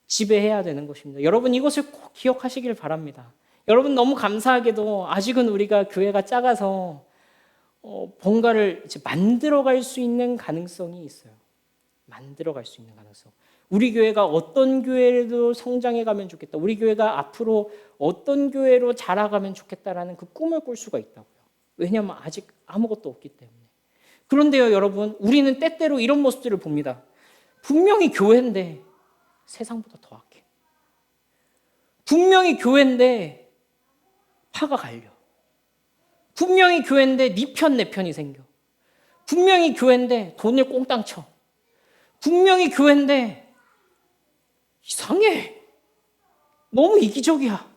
지배해야 되는 것입니다. 여러분, 이것을 꼭 기억하시길 바랍니다. 여러분, 너무 감사하게도 아직은 우리가 교회가 작아서 뭔가를 이제 만들어갈 수 있는 가능성이 있어요. 만들어갈 수 있는 가능성. 우리 교회가 어떤 교회로 성장해 가면 좋겠다. 우리 교회가 앞으로 어떤 교회로 자라가면 좋겠다라는 그 꿈을 꿀 수가 있다고요. 왜냐하면 아직 아무것도 없기 때문에. 그런데요, 여러분, 우리는 때때로 이런 모습들을 봅니다. 분명히 교회인데 세상보다 더 악해. 분명히 교회인데 파가 갈려. 분명히 교회인데 네 편 내 편이 생겨. 분명히 교회인데 돈을 꽁땅 쳐. 분명히 교회인데 이상해. 너무 이기적이야.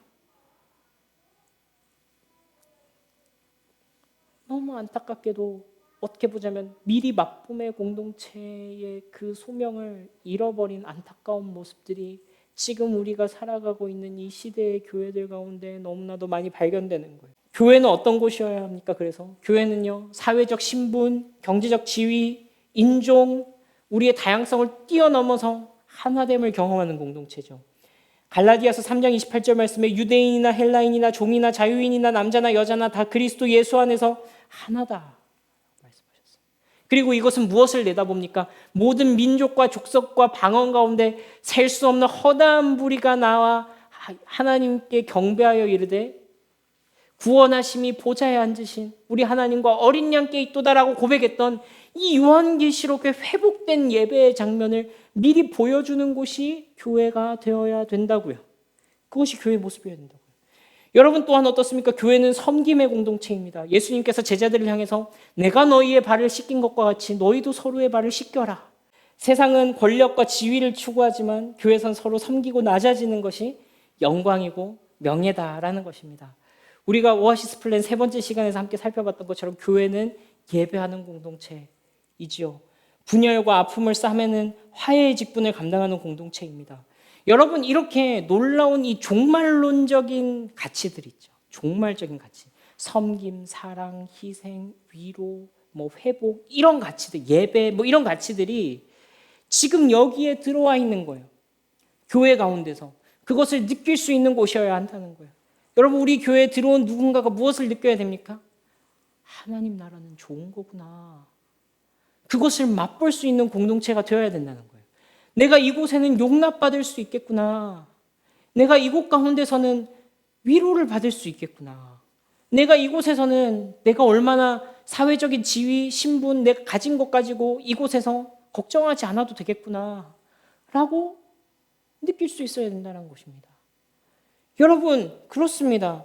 너무 안타깝게도 어떻게 보자면 미리 맛봄의 공동체의 그 소명을 잃어버린 안타까운 모습들이 지금 우리가 살아가고 있는 이 시대의 교회들 가운데 너무나도 많이 발견되는 거예요. 교회는 어떤 곳이어야 합니까? 그래서 교회는요, 사회적 신분, 경제적 지위, 인종, 우리의 다양성을 뛰어넘어서 하나됨을 경험하는 공동체죠. 갈라디아서 3장 28절 말씀에 유대인이나 헬라인이나 종이나 자유인이나 남자나 여자나 다 그리스도 예수 안에서 하나다 말씀하셨어요. 그리고 이것은 무엇을 내다봅니까? 모든 민족과 족속과 방언 가운데 셀 수 없는 허다한 무리가 나와 하나님께 경배하여 이르되 구원하심이 보좌에 앉으신 우리 하나님과 어린 양께 있도다라고 고백했던 이 요한계시록의 회복된 예배의 장면을 미리 보여주는 곳이 교회가 되어야 된다고요. 그것이 교회의 모습이어야 된다고요. 여러분 또한 어떻습니까? 교회는 섬김의 공동체입니다. 예수님께서 제자들을 향해서 내가 너희의 발을 씻긴 것과 같이 너희도 서로의 발을 씻겨라. 세상은 권력과 지위를 추구하지만 교회선 서로 섬기고 낮아지는 것이 영광이고 명예다라는 것입니다. 우리가 오아시스 플랜 3번째 시간에서 함께 살펴봤던 것처럼 교회는 예배하는 공동체이지요. 분열과 아픔을 싸매는 화해의 직분을 감당하는 공동체입니다. 여러분 이렇게 놀라운 이 종말론적인 가치들 있죠. 종말적인 가치. 섬김, 사랑, 희생, 위로, 회복 이런 가치들, 예배 이런 가치들이 지금 여기에 들어와 있는 거예요. 교회 가운데서. 그것을 느낄 수 있는 곳이어야 한다는 거예요. 여러분 우리 교회에 들어온 누군가가 무엇을 느껴야 됩니까? 하나님 나라는 좋은 거구나. 그것을 맛볼 수 있는 공동체가 되어야 된다는 거예요. 내가 이곳에는 용납받을 수 있겠구나. 내가 이곳 가운데서는 위로를 받을 수 있겠구나. 내가 이곳에서는 내가 얼마나 사회적인 지위, 신분, 내가 가진 것 가지고 이곳에서 걱정하지 않아도 되겠구나 라고 느낄 수 있어야 된다는 것입니다. 여러분 그렇습니다.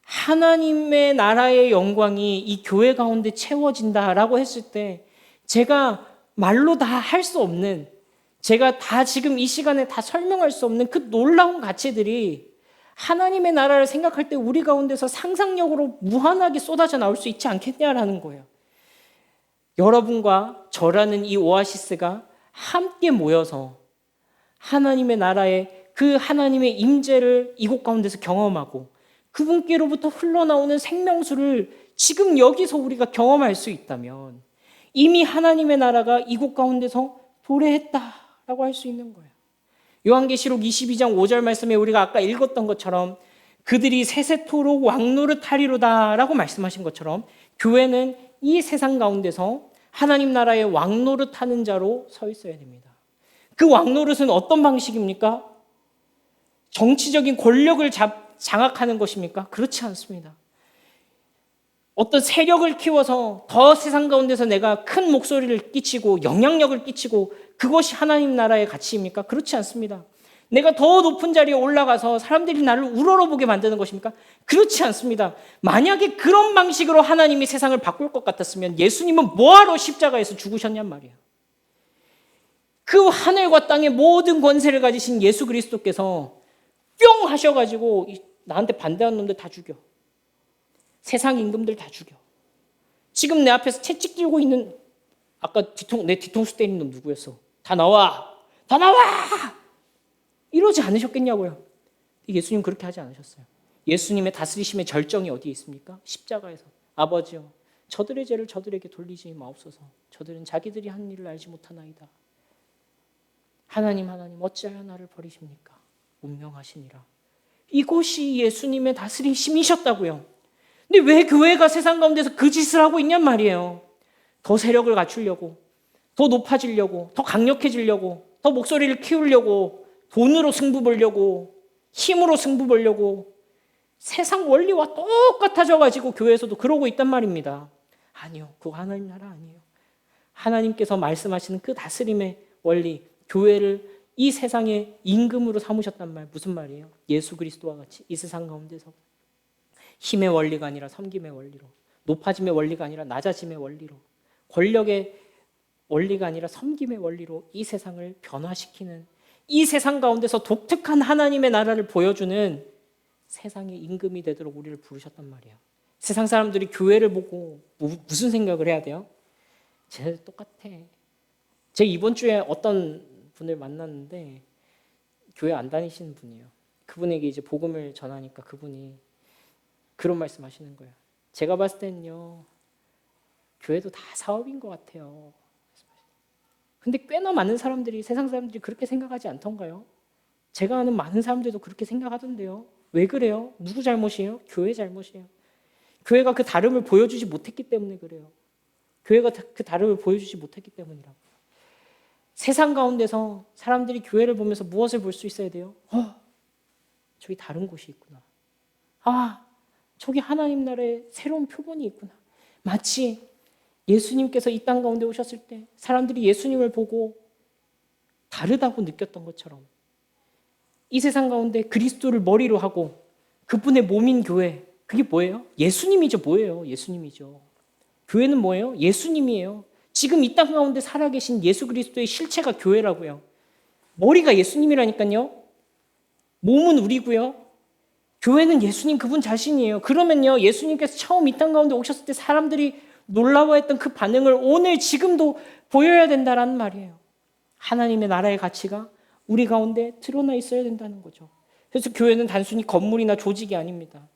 하나님의 나라의 영광이 이 교회 가운데 채워진다라고 했을 때 제가 말로 다 할 수 없는, 제가 다 지금 이 시간에 다 설명할 수 없는 그 놀라운 가치들이 하나님의 나라를 생각할 때 우리 가운데서 상상력으로 무한하게 쏟아져 나올 수 있지 않겠냐라는 거예요. 여러분과 저라는 이 오아시스가 함께 모여서 하나님의 나라의 그 하나님의 임재를 이곳 가운데서 경험하고 그분께로부터 흘러나오는 생명수를 지금 여기서 우리가 경험할 수 있다면 이미 하나님의 나라가 이곳 가운데서 도래했다라고 할 수 있는 거예요. 요한계시록 22장 5절 말씀에 우리가 아까 읽었던 것처럼 그들이 세세토록 왕노릇하리로다라고 말씀하신 것처럼 교회는 이 세상 가운데서 하나님 나라의 왕노릇하는 자로 서 있어야 됩니다. 그 왕노릇은 어떤 방식입니까? 정치적인 권력을 장악하는 것입니까? 그렇지 않습니다. 어떤 세력을 키워서 더 세상 가운데서 내가 큰 목소리를 끼치고 영향력을 끼치고 그것이 하나님 나라의 가치입니까? 그렇지 않습니다. 내가 더 높은 자리에 올라가서 사람들이 나를 우러러보게 만드는 것입니까? 그렇지 않습니다. 만약에 그런 방식으로 하나님이 세상을 바꿀 것 같았으면 예수님은 뭐하러 십자가에서 죽으셨냔 말이에요. 그 하늘과 땅의 모든 권세를 가지신 예수 그리스도께서 뿅 하셔가지고 나한테 반대하는 놈들 다 죽여. 세상 임금들 다 죽여. 지금 내 앞에서 채찍 들고 있는 아까 내 뒤통수 때리는 놈 누구였어? 다 나와! 다 나와! 이러지 않으셨겠냐고요. 예수님 그렇게 하지 않으셨어요. 예수님의 다스리심의 절정이 어디에 있습니까? 십자가에서. 아버지여 저들의 죄를 저들에게 돌리지 마옵소서. 저들은 자기들이 한 일을 알지 못하나이다. 하나님 어찌하여 나를 버리십니까? 운명하시니라. 이곳이 예수님의 다스리심이셨다고요. 근데 왜 교회가 세상 가운데서 그 짓을 하고 있냔 말이에요. 더 세력을 갖추려고, 더 높아지려고, 더 강력해지려고, 더 목소리를 키우려고, 돈으로 승부 보려고, 힘으로 승부 보려고 세상 원리와 똑같아져가지고 교회에서도 그러고 있단 말입니다. 아니요, 그거 하나님 나라 아니에요. 하나님께서 말씀하시는 그 다스림의 원리, 교회를 이 세상의 임금으로 삼으셨단 말, 무슨 말이에요? 예수 그리스도와 같이 이 세상 가운데서 힘의 원리가 아니라 섬김의 원리로, 높아짐의 원리가 아니라 낮아짐의 원리로, 권력의 원리가 아니라 섬김의 원리로 이 세상을 변화시키는, 이 세상 가운데서 독특한 하나님의 나라를 보여주는 세상의 임금이 되도록 우리를 부르셨단 말이에요. 세상 사람들이 교회를 보고 무슨 생각을 해야 돼요? 쟤네들 똑같아. 제가 이번 주에 어떤 분을 만났는데 교회 안 다니시는 분이에요. 그분에게 이제 복음을 전하니까 그분이 그런 말씀하시는 거예요. 제가 봤을 때는요, 교회도 다 사업인 것 같아요. 근데 꽤나 많은 사람들이, 세상 사람들이 그렇게 생각하지 않던가요? 제가 아는 많은 사람들도 그렇게 생각하던데요. 왜 그래요? 누구 잘못이에요? 교회 잘못이에요. 교회가 그 다름을 보여주지 못했기 때문에 그래요. 교회가 그 다름을 보여주지 못했기 때문이라고. 세상 가운데서 사람들이 교회를 보면서 무엇을 볼 수 있어야 돼요? 저기 다른 곳이 있구나. 저기 하나님 나라의 새로운 표본이 있구나. 마치 예수님께서 이 땅 가운데 오셨을 때 사람들이 예수님을 보고 다르다고 느꼈던 것처럼 이 세상 가운데 그리스도를 머리로 하고 그분의 몸인 교회, 그게 뭐예요? 예수님이죠. 뭐예요? 예수님이죠. 교회는 뭐예요? 예수님이에요. 지금 이 땅 가운데 살아계신 예수 그리스도의 실체가 교회라고요. 머리가 예수님이라니까요. 몸은 우리고요. 교회는 예수님 그분 자신이에요. 그러면요, 예수님께서 처음 이 땅 가운데 오셨을 때 사람들이 놀라워했던 그 반응을 오늘 지금도 보여야 된다라는 말이에요. 하나님의 나라의 가치가 우리 가운데 드러나 있어야 된다는 거죠. 그래서 교회는 단순히 건물이나 조직이 아닙니다.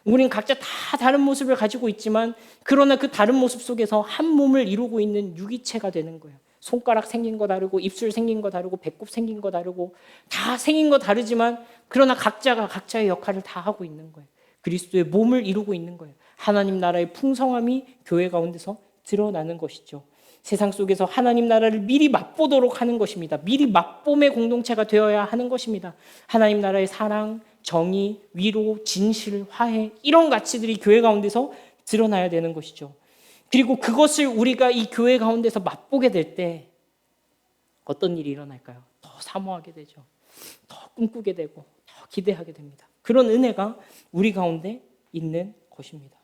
우리는 각자 다 다른 모습을 가지고 있지만 그러나 그 다른 모습 속에서 한 몸을 이루고 있는 유기체가 되는 거예요. 손가락 생긴 거 다르고 입술 생긴 거 다르고 배꼽 생긴 거 다르고 다 생긴 거 다르지만 그러나 각자가 각자의 역할을 다 하고 있는 거예요. 그리스도의 몸을 이루고 있는 거예요. 하나님 나라의 풍성함이 교회 가운데서 드러나는 것이죠. 세상 속에서 하나님 나라를 미리 맛보도록 하는 것입니다. 미리 맛봄의 공동체가 되어야 하는 것입니다. 하나님 나라의 사랑, 정의, 위로, 진실, 화해 이런 가치들이 교회 가운데서 드러나야 되는 것이죠. 그리고 그것을 우리가 이 교회 가운데서 맛보게 될 때 어떤 일이 일어날까요? 더 사모하게 되죠. 더 꿈꾸게 되고 더 기대하게 됩니다. 그런 은혜가 우리 가운데 있는 것입니다.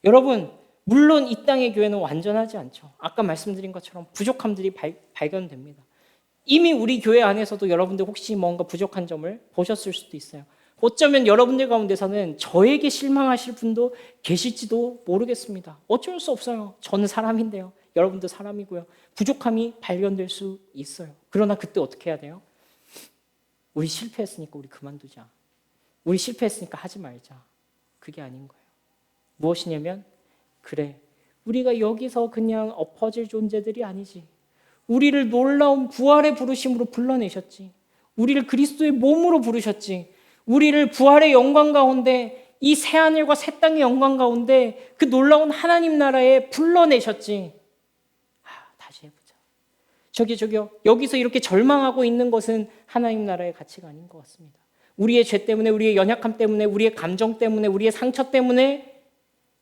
여러분, 물론 이 땅의 교회는 완전하지 않죠. 아까 말씀드린 것처럼 부족함들이 발견됩니다. 이미 우리 교회 안에서도 여러분들 혹시 뭔가 부족한 점을 보셨을 수도 있어요. 어쩌면 여러분들 가운데서는 저에게 실망하실 분도 계실지도 모르겠습니다. 어쩔 수 없어요. 저는 사람인데요. 여러분도 사람이고요. 부족함이 발견될 수 있어요. 그러나 그때 어떻게 해야 돼요? 우리 실패했으니까 우리 그만두자. 우리 실패했으니까 하지 말자. 그게 아닌 거예요. 무엇이냐면 그래, 우리가 여기서 그냥 엎어질 존재들이 아니지. 우리를 놀라운 부활의 부르심으로 불러내셨지. 우리를 그리스도의 몸으로 부르셨지. 우리를 부활의 영광 가운데 이 새하늘과 새 땅의 영광 가운데 그 놀라운 하나님 나라에 불러내셨지. 다시 해보자. 저기요. 여기서 이렇게 절망하고 있는 것은 하나님 나라의 가치가 아닌 것 같습니다. 우리의 죄 때문에, 우리의 연약함 때문에, 우리의 감정 때문에, 우리의 상처 때문에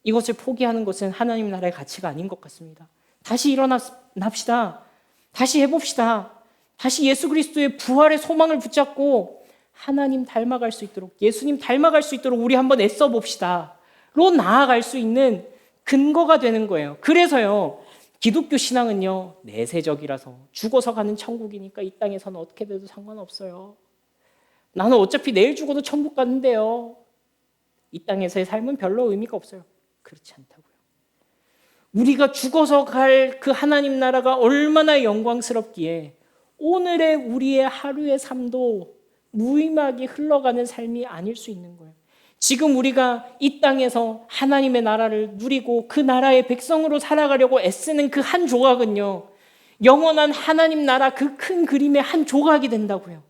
이것을 포기하는 것은 하나님 나라의 가치가 아닌 것 같습니다. 다시 일어납시다. 다시 해봅시다. 다시 예수 그리스도의 부활의 소망을 붙잡고 하나님 닮아갈 수 있도록, 예수님 닮아갈 수 있도록 우리 한번 애써 봅시다. 로 나아갈 수 있는 근거가 되는 거예요. 그래서요, 기독교 신앙은요, 내세적이라서 죽어서 가는 천국이니까 이 땅에서는 어떻게 돼도 상관없어요. 나는 어차피 내일 죽어도 천국 가는데요. 이 땅에서의 삶은 별로 의미가 없어요. 그렇지 않다고요. 우리가 죽어서 갈 그 하나님 나라가 얼마나 영광스럽기에 오늘의 우리의 하루의 삶도 무의미하게 흘러가는 삶이 아닐 수 있는 거예요. 지금 우리가 이 땅에서 하나님의 나라를 누리고 그 나라의 백성으로 살아가려고 애쓰는 그 한 조각은요, 영원한 하나님 나라 그 큰 그림의 한 조각이 된다고요.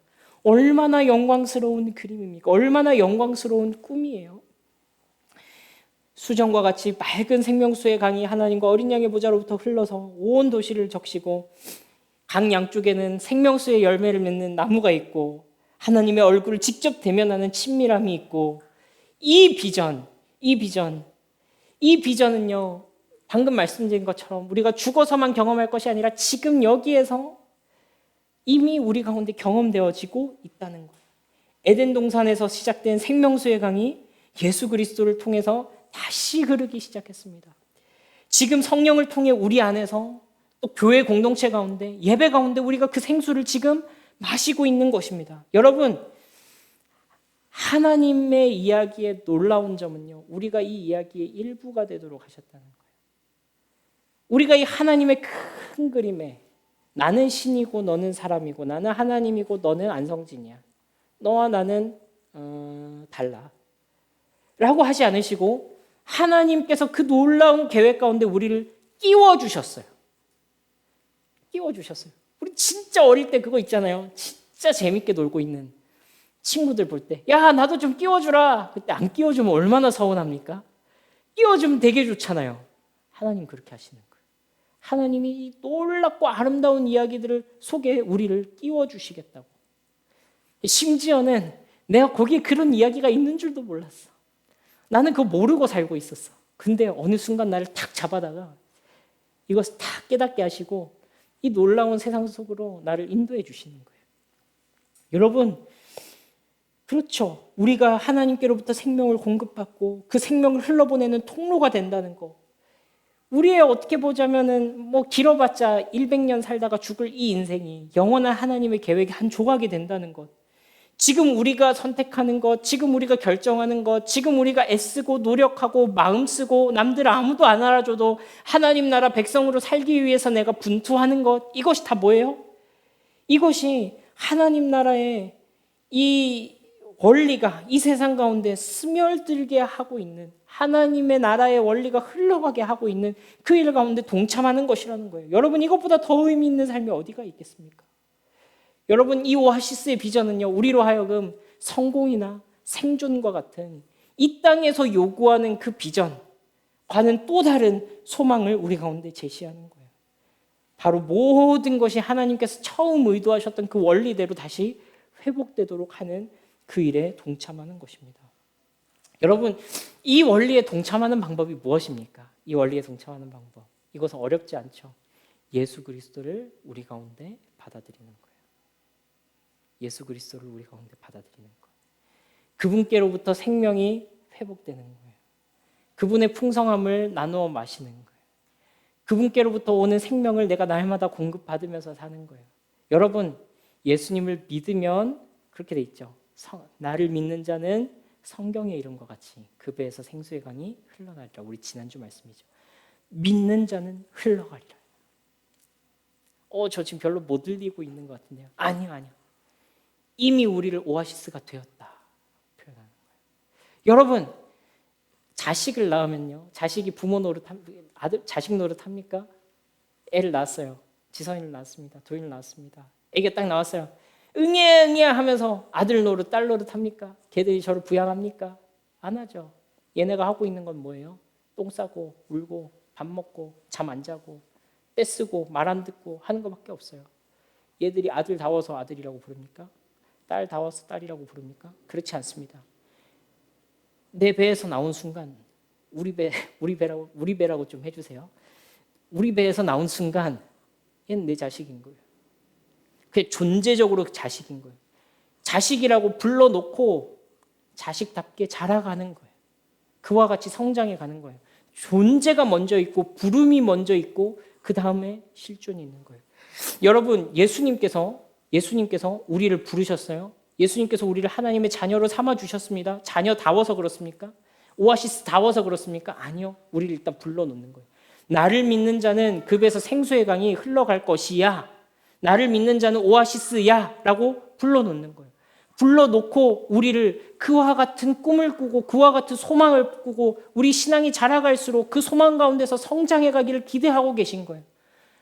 얼마나 영광스러운 그림입니까? 얼마나 영광스러운 꿈이에요. 수정과 같이 맑은 생명수의 강이 하나님과 어린 양의 보좌로부터 흘러서 온 도시를 적시고 강 양쪽에는 생명수의 열매를 맺는 나무가 있고 하나님의 얼굴을 직접 대면하는 친밀함이 있고 이 비전은요, 방금 말씀드린 것처럼 우리가 죽어서만 경험할 것이 아니라 지금 여기에서 이미 우리 가운데 경험되어지고 있다는 거예요. 에덴 동산에서 시작된 생명수의 강이 예수 그리스도를 통해서 다시 흐르기 시작했습니다. 지금 성령을 통해 우리 안에서 또 교회 공동체 가운데, 예배 가운데 우리가 그 생수를 지금 마시고 있는 것입니다. 여러분, 하나님의 이야기의 놀라운 점은요, 우리가 이 이야기의 일부가 되도록 하셨다는 거예요. 우리가 이 하나님의 큰 그림에 나는 신이고 너는 사람이고 나는 하나님이고 너는 안성진이야. 너와 나는 달라. 라고 하지 않으시고 하나님께서 그 놀라운 계획 가운데 우리를 끼워주셨어요. 우리 진짜 어릴 때 그거 있잖아요. 진짜 재밌게 놀고 있는. 친구들 볼 때, 야, 나도 좀 끼워주라. 그때 안 끼워주면 얼마나 서운합니까? 끼워주면 되게 좋잖아요. 하나님 그렇게 하시는 거예요. 하나님이 이 놀랍고 아름다운 이야기들을 속에 우리를 끼워주시겠다고. 심지어는 내가 거기에 그런 이야기가 있는 줄도 몰랐어. 나는 그거 모르고 살고 있었어. 근데 어느 순간 나를 탁 잡아다가 이것을 다 깨닫게 하시고 이 놀라운 세상 속으로 나를 인도해 주시는 거예요. 여러분, 그렇죠. 우리가 하나님께로부터 생명을 공급받고 그 생명을 흘러보내는 통로가 된다는 거. 우리의 어떻게 보자면은 뭐 길어봤자 100년 살다가 죽을 이 인생이 영원한 하나님의 계획의 한 조각이 된다는 것. 지금 우리가 선택하는 것, 지금 우리가 결정하는 것, 지금 우리가 애쓰고 노력하고 마음 쓰고 남들 아무도 안 알아줘도 하나님 나라 백성으로 살기 위해서 내가 분투하는 것, 이것이 다 뭐예요? 이것이 하나님 나라의 이 원리가 이 세상 가운데 스며들게 하고 있는, 하나님의 나라의 원리가 흘러가게 하고 있는 그 일 가운데 동참하는 것이라는 거예요. 여러분, 이것보다 더 의미 있는 삶이 어디가 있겠습니까? 여러분, 이 오아시스의 비전은요, 우리로 하여금 성공이나 생존과 같은 이 땅에서 요구하는 그 비전과는 또 다른 소망을 우리 가운데 제시하는 거예요. 바로 모든 것이 하나님께서 처음 의도하셨던 그 원리대로 다시 회복되도록 하는 그 일에 동참하는 것입니다. 여러분, 이 원리에 동참하는 방법이 무엇입니까? 이 원리에 동참하는 방법, 이것은 어렵지 않죠. 예수 그리스도를 우리 가운데 받아들이는 거예요. 예수 그리스도를 우리 가운데 받아들이는 것. 그분께로부터 생명이 회복되는 거예요. 그분의 풍성함을 나누어 마시는 거예요. 그분께로부터 오는 생명을 내가 날마다 공급받으면서 사는 거예요. 여러분, 예수님을 믿으면 그렇게 돼 있죠. 나를 믿는 자는 성경에 이른 것 같이 그 배에서 생수의 강이 흘러나리라. 우리 지난주 말씀이죠. 믿는 자는 흘러가리라. 저 지금 별로 못 들리고 있는 것 같은데요. 아니요. 이미 우리를 오아시스가 되었다 표현하는 거예요. 여러분, 자식을 낳으면요, 자식이 부모 노릇 자식 노릇 합니까? 애를 낳았어요. 지선이를 낳았습니다. 도인을 낳았습니다. 애가 딱 나왔어요. 응애 하면서 아들 노릇 딸 노릇 합니까? 걔들이 저를 부양합니까? 안 하죠. 얘네가 하고 있는 건 뭐예요? 똥 싸고 울고 밥 먹고 잠 안 자고 떼쓰고 말 안 듣고 하는 것밖에 없어요. 얘들이 아들다워서 아들이라고 부릅니까? 딸다워서 딸이라고 부릅니까? 그렇지 않습니다. 내 배에서 나온 순간, 우리 배라고 좀 해주세요. 우리 배에서 나온 순간 얘는 내 자식인 거예요. 그게 존재적으로 자식인 거예요. 자식이라고 불러놓고 자식답게 자라가는 거예요. 그와 같이 성장해 가는 거예요. 존재가 먼저 있고 부름이 먼저 있고 그 다음에 실존이 있는 거예요. 여러분, 예수님께서 우리를 부르셨어요. 예수님께서 우리를 하나님의 자녀로 삼아주셨습니다. 자녀다워서 그렇습니까? 오아시스다워서 그렇습니까? 아니요. 우리를 일단 불러놓는 거예요. 나를 믿는 자는 그 배에서 생수의 강이 흘러갈 것이야. 나를 믿는 자는 오아시스야 라고 불러놓는 거예요. 불러놓고 우리를 그와 같은 꿈을 꾸고 그와 같은 소망을 꾸고 우리 신앙이 자라갈수록 그 소망 가운데서 성장해 가기를 기대하고 계신 거예요.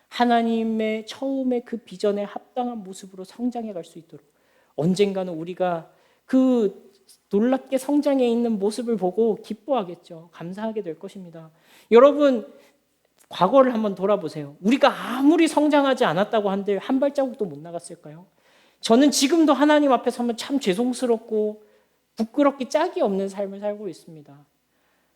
하나님의 처음의 그 비전에 합당한 모습으로 성장해 갈 수 있도록 언젠가는 우리가 그 놀랍게 성장해 있는 모습을 보고 기뻐하겠죠. 감사하게 될 것입니다. 여러분, 과거를 한번 돌아보세요. 우리가 아무리 성장하지 않았다고 한들 한 발자국도 못 나갔을까요? 저는 지금도 하나님 앞에 서면 참 죄송스럽고 부끄럽기 짝이 없는 삶을 살고 있습니다.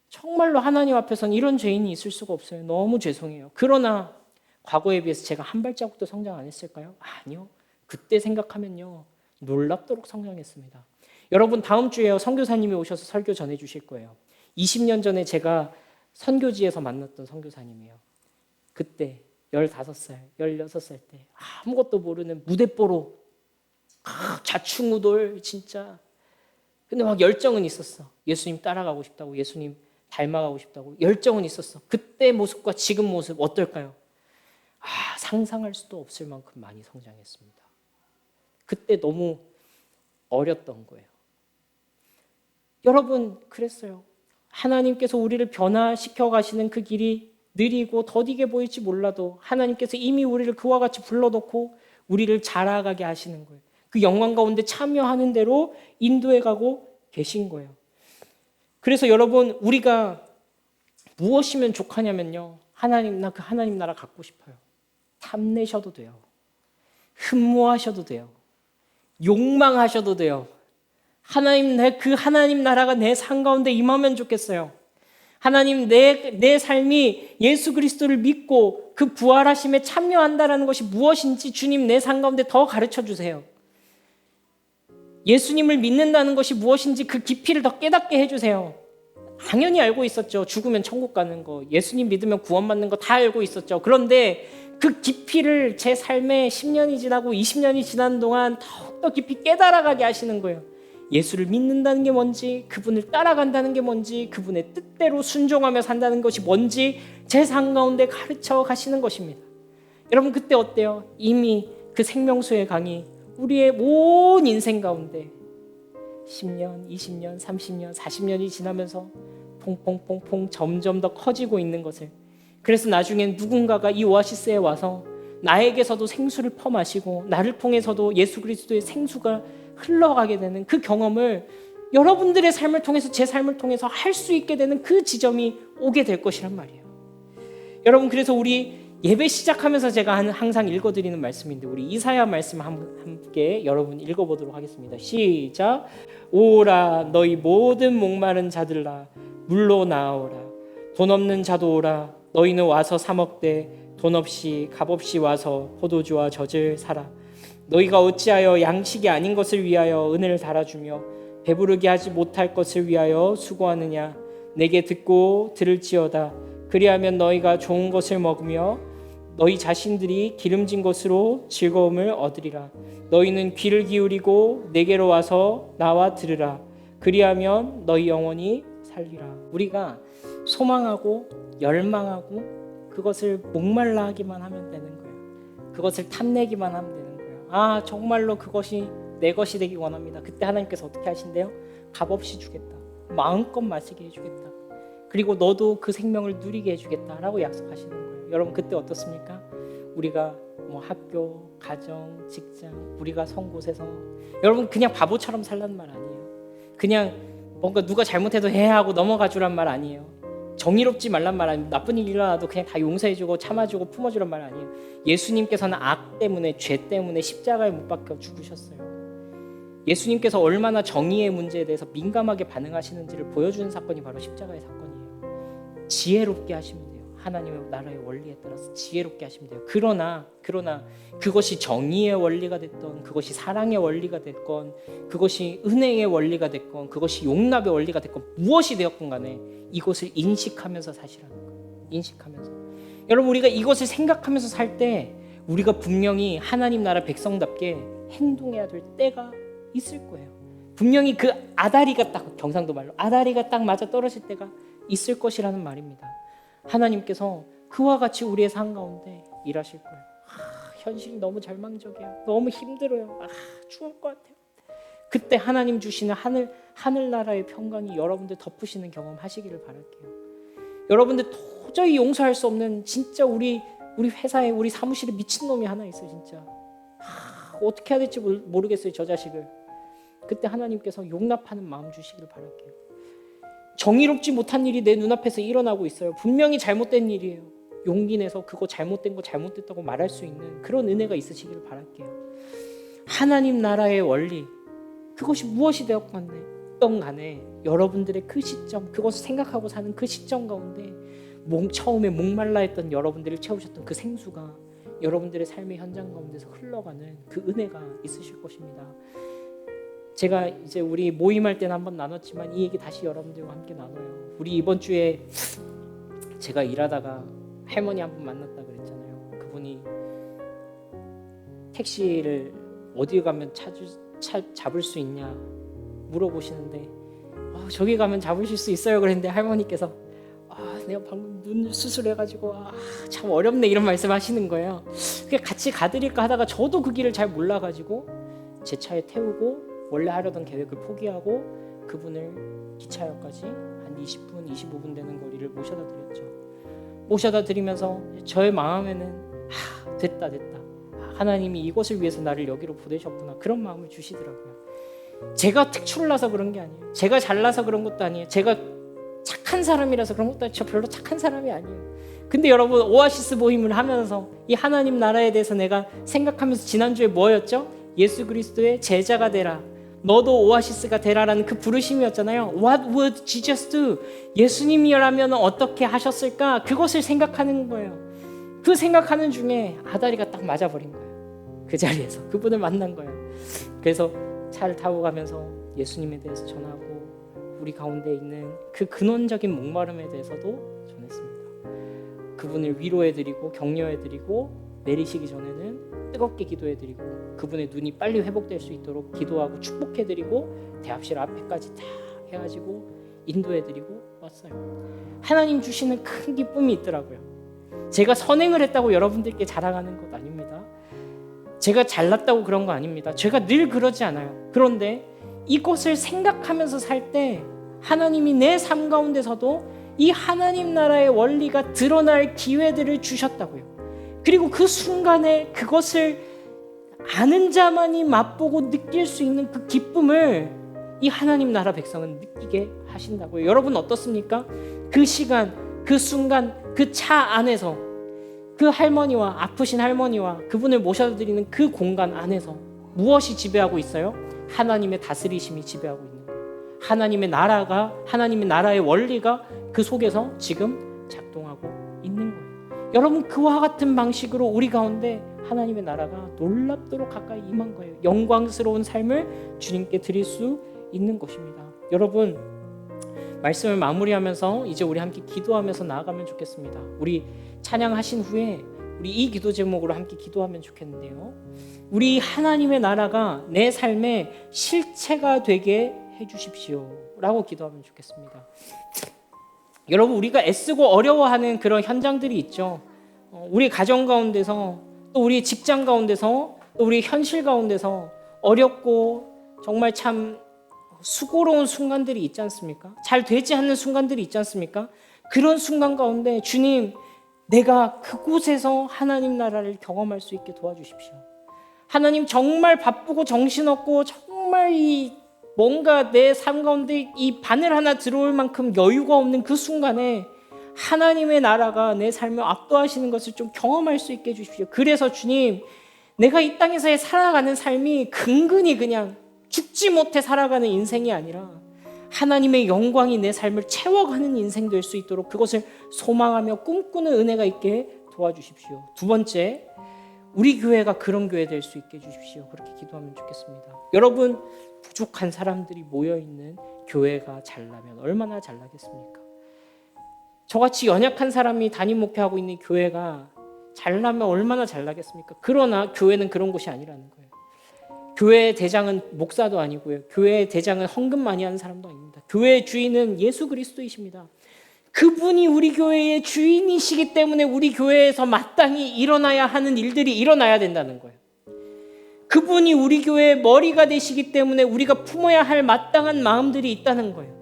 정말로 하나님 앞에서는 이런 죄인이 있을 수가 없어요. 너무 죄송해요. 그러나 과거에 비해서 제가 한 발자국도 성장 안 했을까요? 아니요. 그때 생각하면요, 놀랍도록 성장했습니다. 여러분, 다음 주에 선교사님이 오셔서 설교 전해 주실 거예요. 20년 전에 제가 선교지에서 만났던 선교사님이에요. 그때 15살, 16살 때 아무것도 모르는 무대뽀로 좌충우돌 진짜. 근데 막 열정은 있었어. 예수님 따라가고 싶다고, 예수님 닮아가고 싶다고 열정은 있었어. 그때 모습과 지금 모습 어떨까요? 상상할 수도 없을 만큼 많이 성장했습니다. 그때 너무 어렸던 거예요. 여러분, 그랬어요. 하나님께서 우리를 변화시켜 가시는 그 길이 느리고 더디게 보일지 몰라도 하나님께서 이미 우리를 그와 같이 불러놓고 우리를 자라가게 하시는 거예요. 그 영광 가운데 참여하는 대로 인도해 가고 계신 거예요. 그래서 여러분, 우리가 무엇이면 족하냐면요, 그 하나님 나라 갖고 싶어요. 탐내셔도 돼요. 흠모하셔도 돼요. 욕망하셔도 돼요. 그 하나님 나라가 내 삶 가운데 임하면 좋겠어요. 하나님, 내 삶이 예수 그리스도를 믿고 그 부활하심에 참여한다는 것이 무엇인지 주님 내 삶 가운데 더 가르쳐 주세요. 예수님을 믿는다는 것이 무엇인지 그 깊이를 더 깨닫게 해주세요. 당연히 알고 있었죠. 죽으면 천국 가는 거, 예수님 믿으면 구원받는 거 다 알고 있었죠. 그런데 그 깊이를 제 삶에 10년이 지나고 20년이 지난 동안 더욱더 깊이 깨달아가게 하시는 거예요. 예수를 믿는다는 게 뭔지, 그분을 따라간다는 게 뭔지, 그분의 뜻대로 순종하며 산다는 것이 뭔지 제 삶 가운데 가르쳐 가시는 것입니다. 여러분, 그때 어때요? 이미 그 생명수의 강이 우리의 온 인생 가운데 10년, 20년, 30년, 40년이 지나면서 퐁퐁퐁퐁 점점 더 커지고 있는 것을, 그래서 나중엔 누군가가 이 오아시스에 와서 나에게서도 생수를 퍼마시고 나를 통해서도 예수 그리스도의 생수가 흘러가게 되는 그 경험을 여러분들의 삶을 통해서, 제 삶을 통해서 할 수 있게 되는 그 지점이 오게 될 것이란 말이에요. 여러분, 그래서 우리 예배 시작하면서 제가 항상 읽어드리는 말씀인데, 우리 이사야 말씀 함께 여러분 읽어보도록 하겠습니다. 시작. 오라 너희 모든 목마른 자들아 물로 나오라. 돈 없는 자도 오라. 너희는 와서 사 먹되 돈 없이 값없이 와서 포도주와 젖을 사라. 너희가 어찌하여 양식이 아닌 것을 위하여 은을 달아주며 배부르게 하지 못할 것을 위하여 수고하느냐. 내게 듣고 들을지어다. 그리하면 너희가 좋은 것을 먹으며 너희 자신들이 기름진 것으로 즐거움을 얻으리라. 너희는 귀를 기울이고 내게로 와서 나와 들으라. 그리하면 너희 영혼이 살리라. 우리가 소망하고 열망하고 그것을 목말라 하기만 하면 되는 거예요. 그것을 탐내기만 하면 되는 거예요. 아, 정말로 그것이 내 것이 되기 원합니다. 그때 하나님께서 어떻게 하신대요? 값없이 주겠다. 마음껏 마시게 해주겠다. 그리고 너도 그 생명을 누리게 해주겠다라고 약속하시는 거예요. 여러분, 그때 어떻습니까? 우리가 학교, 가정, 직장, 우리가 선 곳에서 여러분 그냥 바보처럼 살란 말 아니에요. 그냥 뭔가 누가 잘못해도 해하고 넘어가 주란 말 아니에요. 정의롭지 말란 말 아니에요. 나쁜 일 일어나도 그냥 다 용서해주고 참아주고 품어주란 말 아니에요. 예수님께서는 악 때문에, 죄 때문에 십자가에 못 박혀 죽으셨어요. 예수님께서 얼마나 정의의 문제에 대해서 민감하게 반응하시는지를 보여주는 사건이 바로 십자가의 사건이에요. 지혜롭게 하시면 돼요. 하나님의 나라의 원리에 따라서 지혜롭게 하시면 돼요. 그러나 그것이 정의의 원리가 됐던, 그것이 사랑의 원리가 됐건, 그것이 은혜의 원리가 됐건, 그것이 용납의 원리가 됐건, 무엇이 되었건 간에 이것을 인식하면서 사시라는 거예요. 인식하면서. 여러분, 우리가 이것을 생각하면서 살 때 우리가 분명히 하나님 나라 백성답게 행동해야 될 때가 있을 거예요. 분명히 그 아다리가 딱, 경상도 말로 아다리가 딱 맞아 떨어질 때가 있을 것이라는 말입니다. 하나님께서 그와 같이 우리의 삶 가운데 일하실 거예요. 현실이 너무 절망적이야. 너무 힘들어요. 죽을 것 같아요. 그때 하나님 주시는 하늘나라의 평강이 여러분들 덮으시는 경험 하시기를 바랄게요. 여러분들 도저히 용서할 수 없는, 진짜 우리 회사에, 우리 사무실에 미친놈이 하나 있어요. 진짜 어떻게 해야 될지 모르겠어요. 저 자식을. 그때 하나님께서 용납하는 마음 주시기를 바랄게요. 정의롭지 못한 일이 내 눈앞에서 일어나고 있어요. 분명히 잘못된 일이에요. 용기 내서 그거 잘못된 거 잘못됐다고 말할 수 있는 그런 은혜가 있으시기를 바랄게요. 하나님 나라의 원리, 그것이 무엇이 되었건 간에 여러분들의 그 시점, 그것을 생각하고 사는 그 시점 가운데 처음에 목말라 했던 여러분들을 채우셨던 그 생수가 여러분들의 삶의 현장 가운데서 흘러가는 그 은혜가 있으실 것입니다. 제가 이제 우리 모임할 때는 한번 나눴지만 이 얘기 다시 여러분들과 함께 나눠요. 우리 이번 주에 제가 일하다가 할머니 한 분 만났다 그랬잖아요. 그분이 택시를 어디 가면 잡을 수 있냐 물어보시는데 저기 가면 잡으실 수 있어요 그랬는데 할머니께서 내가 방금 눈 수술해가지고 참 어렵네 이런 말씀하시는 거예요. 그냥 같이 가드릴까 하다가 저도 그 길을 잘 몰라가지고 제 차에 태우고 원래 하려던 계획을 포기하고 그분을 기차역까지 한 20분, 25분 되는 거리를 모셔다 드렸죠. 모셔다 드리면서 저의 마음에는 됐다. 하나님이 이것을 위해서 나를 여기로 보내셨구나. 그런 마음을 주시더라고요. 제가 특출나서 그런 게 아니에요. 제가 잘나서 그런 것도 아니에요. 제가 착한 사람이라서 그런 것도 아니에요. 저 별로 착한 사람이 아니에요. 근데 여러분, 오아시스 모임을 하면서 이 하나님 나라에 대해서 내가 생각하면서 지난주에 뭐였죠? 예수 그리스도의 제자가 되라, 너도 오아시스가 되라라는 그 부르심이었잖아요. What would Jesus do? 예수님이라면 어떻게 하셨을까? 그것을 생각하는 거예요. 그 생각하는 중에 아다리가 딱 맞아버린 거예요. 그 자리에서 그분을 만난 거예요. 그래서 차를 타고 가면서 예수님에 대해서 전하고 우리 가운데 있는 그 근원적인 목마름에 대해서도 전했습니다. 그분을 위로해드리고 격려해드리고 내리시기 전에는 뜨겁게 기도해드리고 그분의 눈이 빨리 회복될 수 있도록 기도하고 축복해드리고 대합실 앞에까지 다 해가지고 인도해드리고 왔어요. 하나님 주시는 큰 기쁨이 있더라고요. 제가 선행을 했다고 여러분들께 자랑하는 것 아닙니다. 제가 잘났다고 그런 거 아닙니다. 제가 늘 그러지 않아요. 그런데 이것을 생각하면서 살 때 하나님이 내 삶 가운데서도 이 하나님 나라의 원리가 드러날 기회들을 주셨다고요. 그리고 그 순간에 그것을 아는 자만이 맛보고 느낄 수 있는 그 기쁨을 이 하나님 나라 백성은 느끼게 하신다고요. 여러분 어떻습니까? 그 시간, 그 순간, 그 차 안에서 그 할머니와 아프신 할머니와 그분을 모셔드리는 그 공간 안에서 무엇이 지배하고 있어요? 하나님의 다스리심이 지배하고 있는 거예요. 하나님의 나라가, 하나님의 나라의 원리가 그 속에서 지금 작동하고 있는 거예요. 여러분, 그와 같은 방식으로 우리 가운데 하나님의 나라가 놀랍도록 가까이 임한 거예요. 영광스러운 삶을 주님께 드릴 수 있는 것입니다. 여러분, 말씀을 마무리하면서 이제 우리 함께 기도하면서 나아가면 좋겠습니다. 우리 찬양하신 후에 우리 이 기도 제목으로 함께 기도하면 좋겠는데요. 우리 하나님의 나라가 내 삶의 실체가 되게 해주십시오 라고 기도하면 좋겠습니다. 여러분, 우리가 애쓰고 어려워하는 그런 현장들이 있죠. 우리 가정 가운데서, 또 우리 직장 가운데서, 또 우리 현실 가운데서 어렵고 정말 참 수고로운 순간들이 있지 않습니까? 잘 되지 않는 순간들이 있지 않습니까? 그런 순간 가운데 주님, 내가 그곳에서 하나님 나라를 경험할 수 있게 도와주십시오. 하나님, 정말 바쁘고 정신없고 정말 이 뭔가 내 삶 가운데 이 바늘 하나 들어올 만큼 여유가 없는 그 순간에 하나님의 나라가 내 삶을 압도하시는 것을 좀 경험할 수 있게 해주십시오. 그래서 주님, 내가 이 땅에서 살아가는 삶이 근근히 그냥 죽지 못해 살아가는 인생이 아니라 하나님의 영광이 내 삶을 채워가는 인생 될 수 있도록 그것을 소망하며 꿈꾸는 은혜가 있게 도와주십시오. 두 번째, 우리 교회가 그런 교회 될 수 있게 해주십시오. 그렇게 기도하면 좋겠습니다. 여러분, 부족한 사람들이 모여있는 교회가 잘나면 얼마나 잘나겠습니까? 저같이 연약한 사람이 담임 목회하고 있는 교회가 잘나면 얼마나 잘나겠습니까? 그러나 교회는 그런 곳이 아니라는 거예요. 교회의 대장은 목사도 아니고요. 교회의 대장은 헌금 많이 하는 사람도 아닙니다. 교회의 주인은 예수 그리스도이십니다. 그분이 우리 교회의 주인이시기 때문에 우리 교회에서 마땅히 일어나야 하는 일들이 일어나야 된다는 거예요. 그분이 우리 교회의 머리가 되시기 때문에 우리가 품어야 할 마땅한 마음들이 있다는 거예요.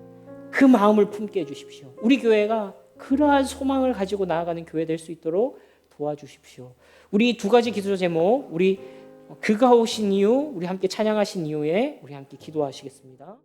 그 마음을 품게 해주십시오. 우리 교회가 그러한 소망을 가지고 나아가는 교회 될 수 있도록 도와주십시오. 우리 두 가지 기도 제목, 우리 그가 오신 이유, 우리 함께 찬양하신 이후에 우리 함께 기도하시겠습니다.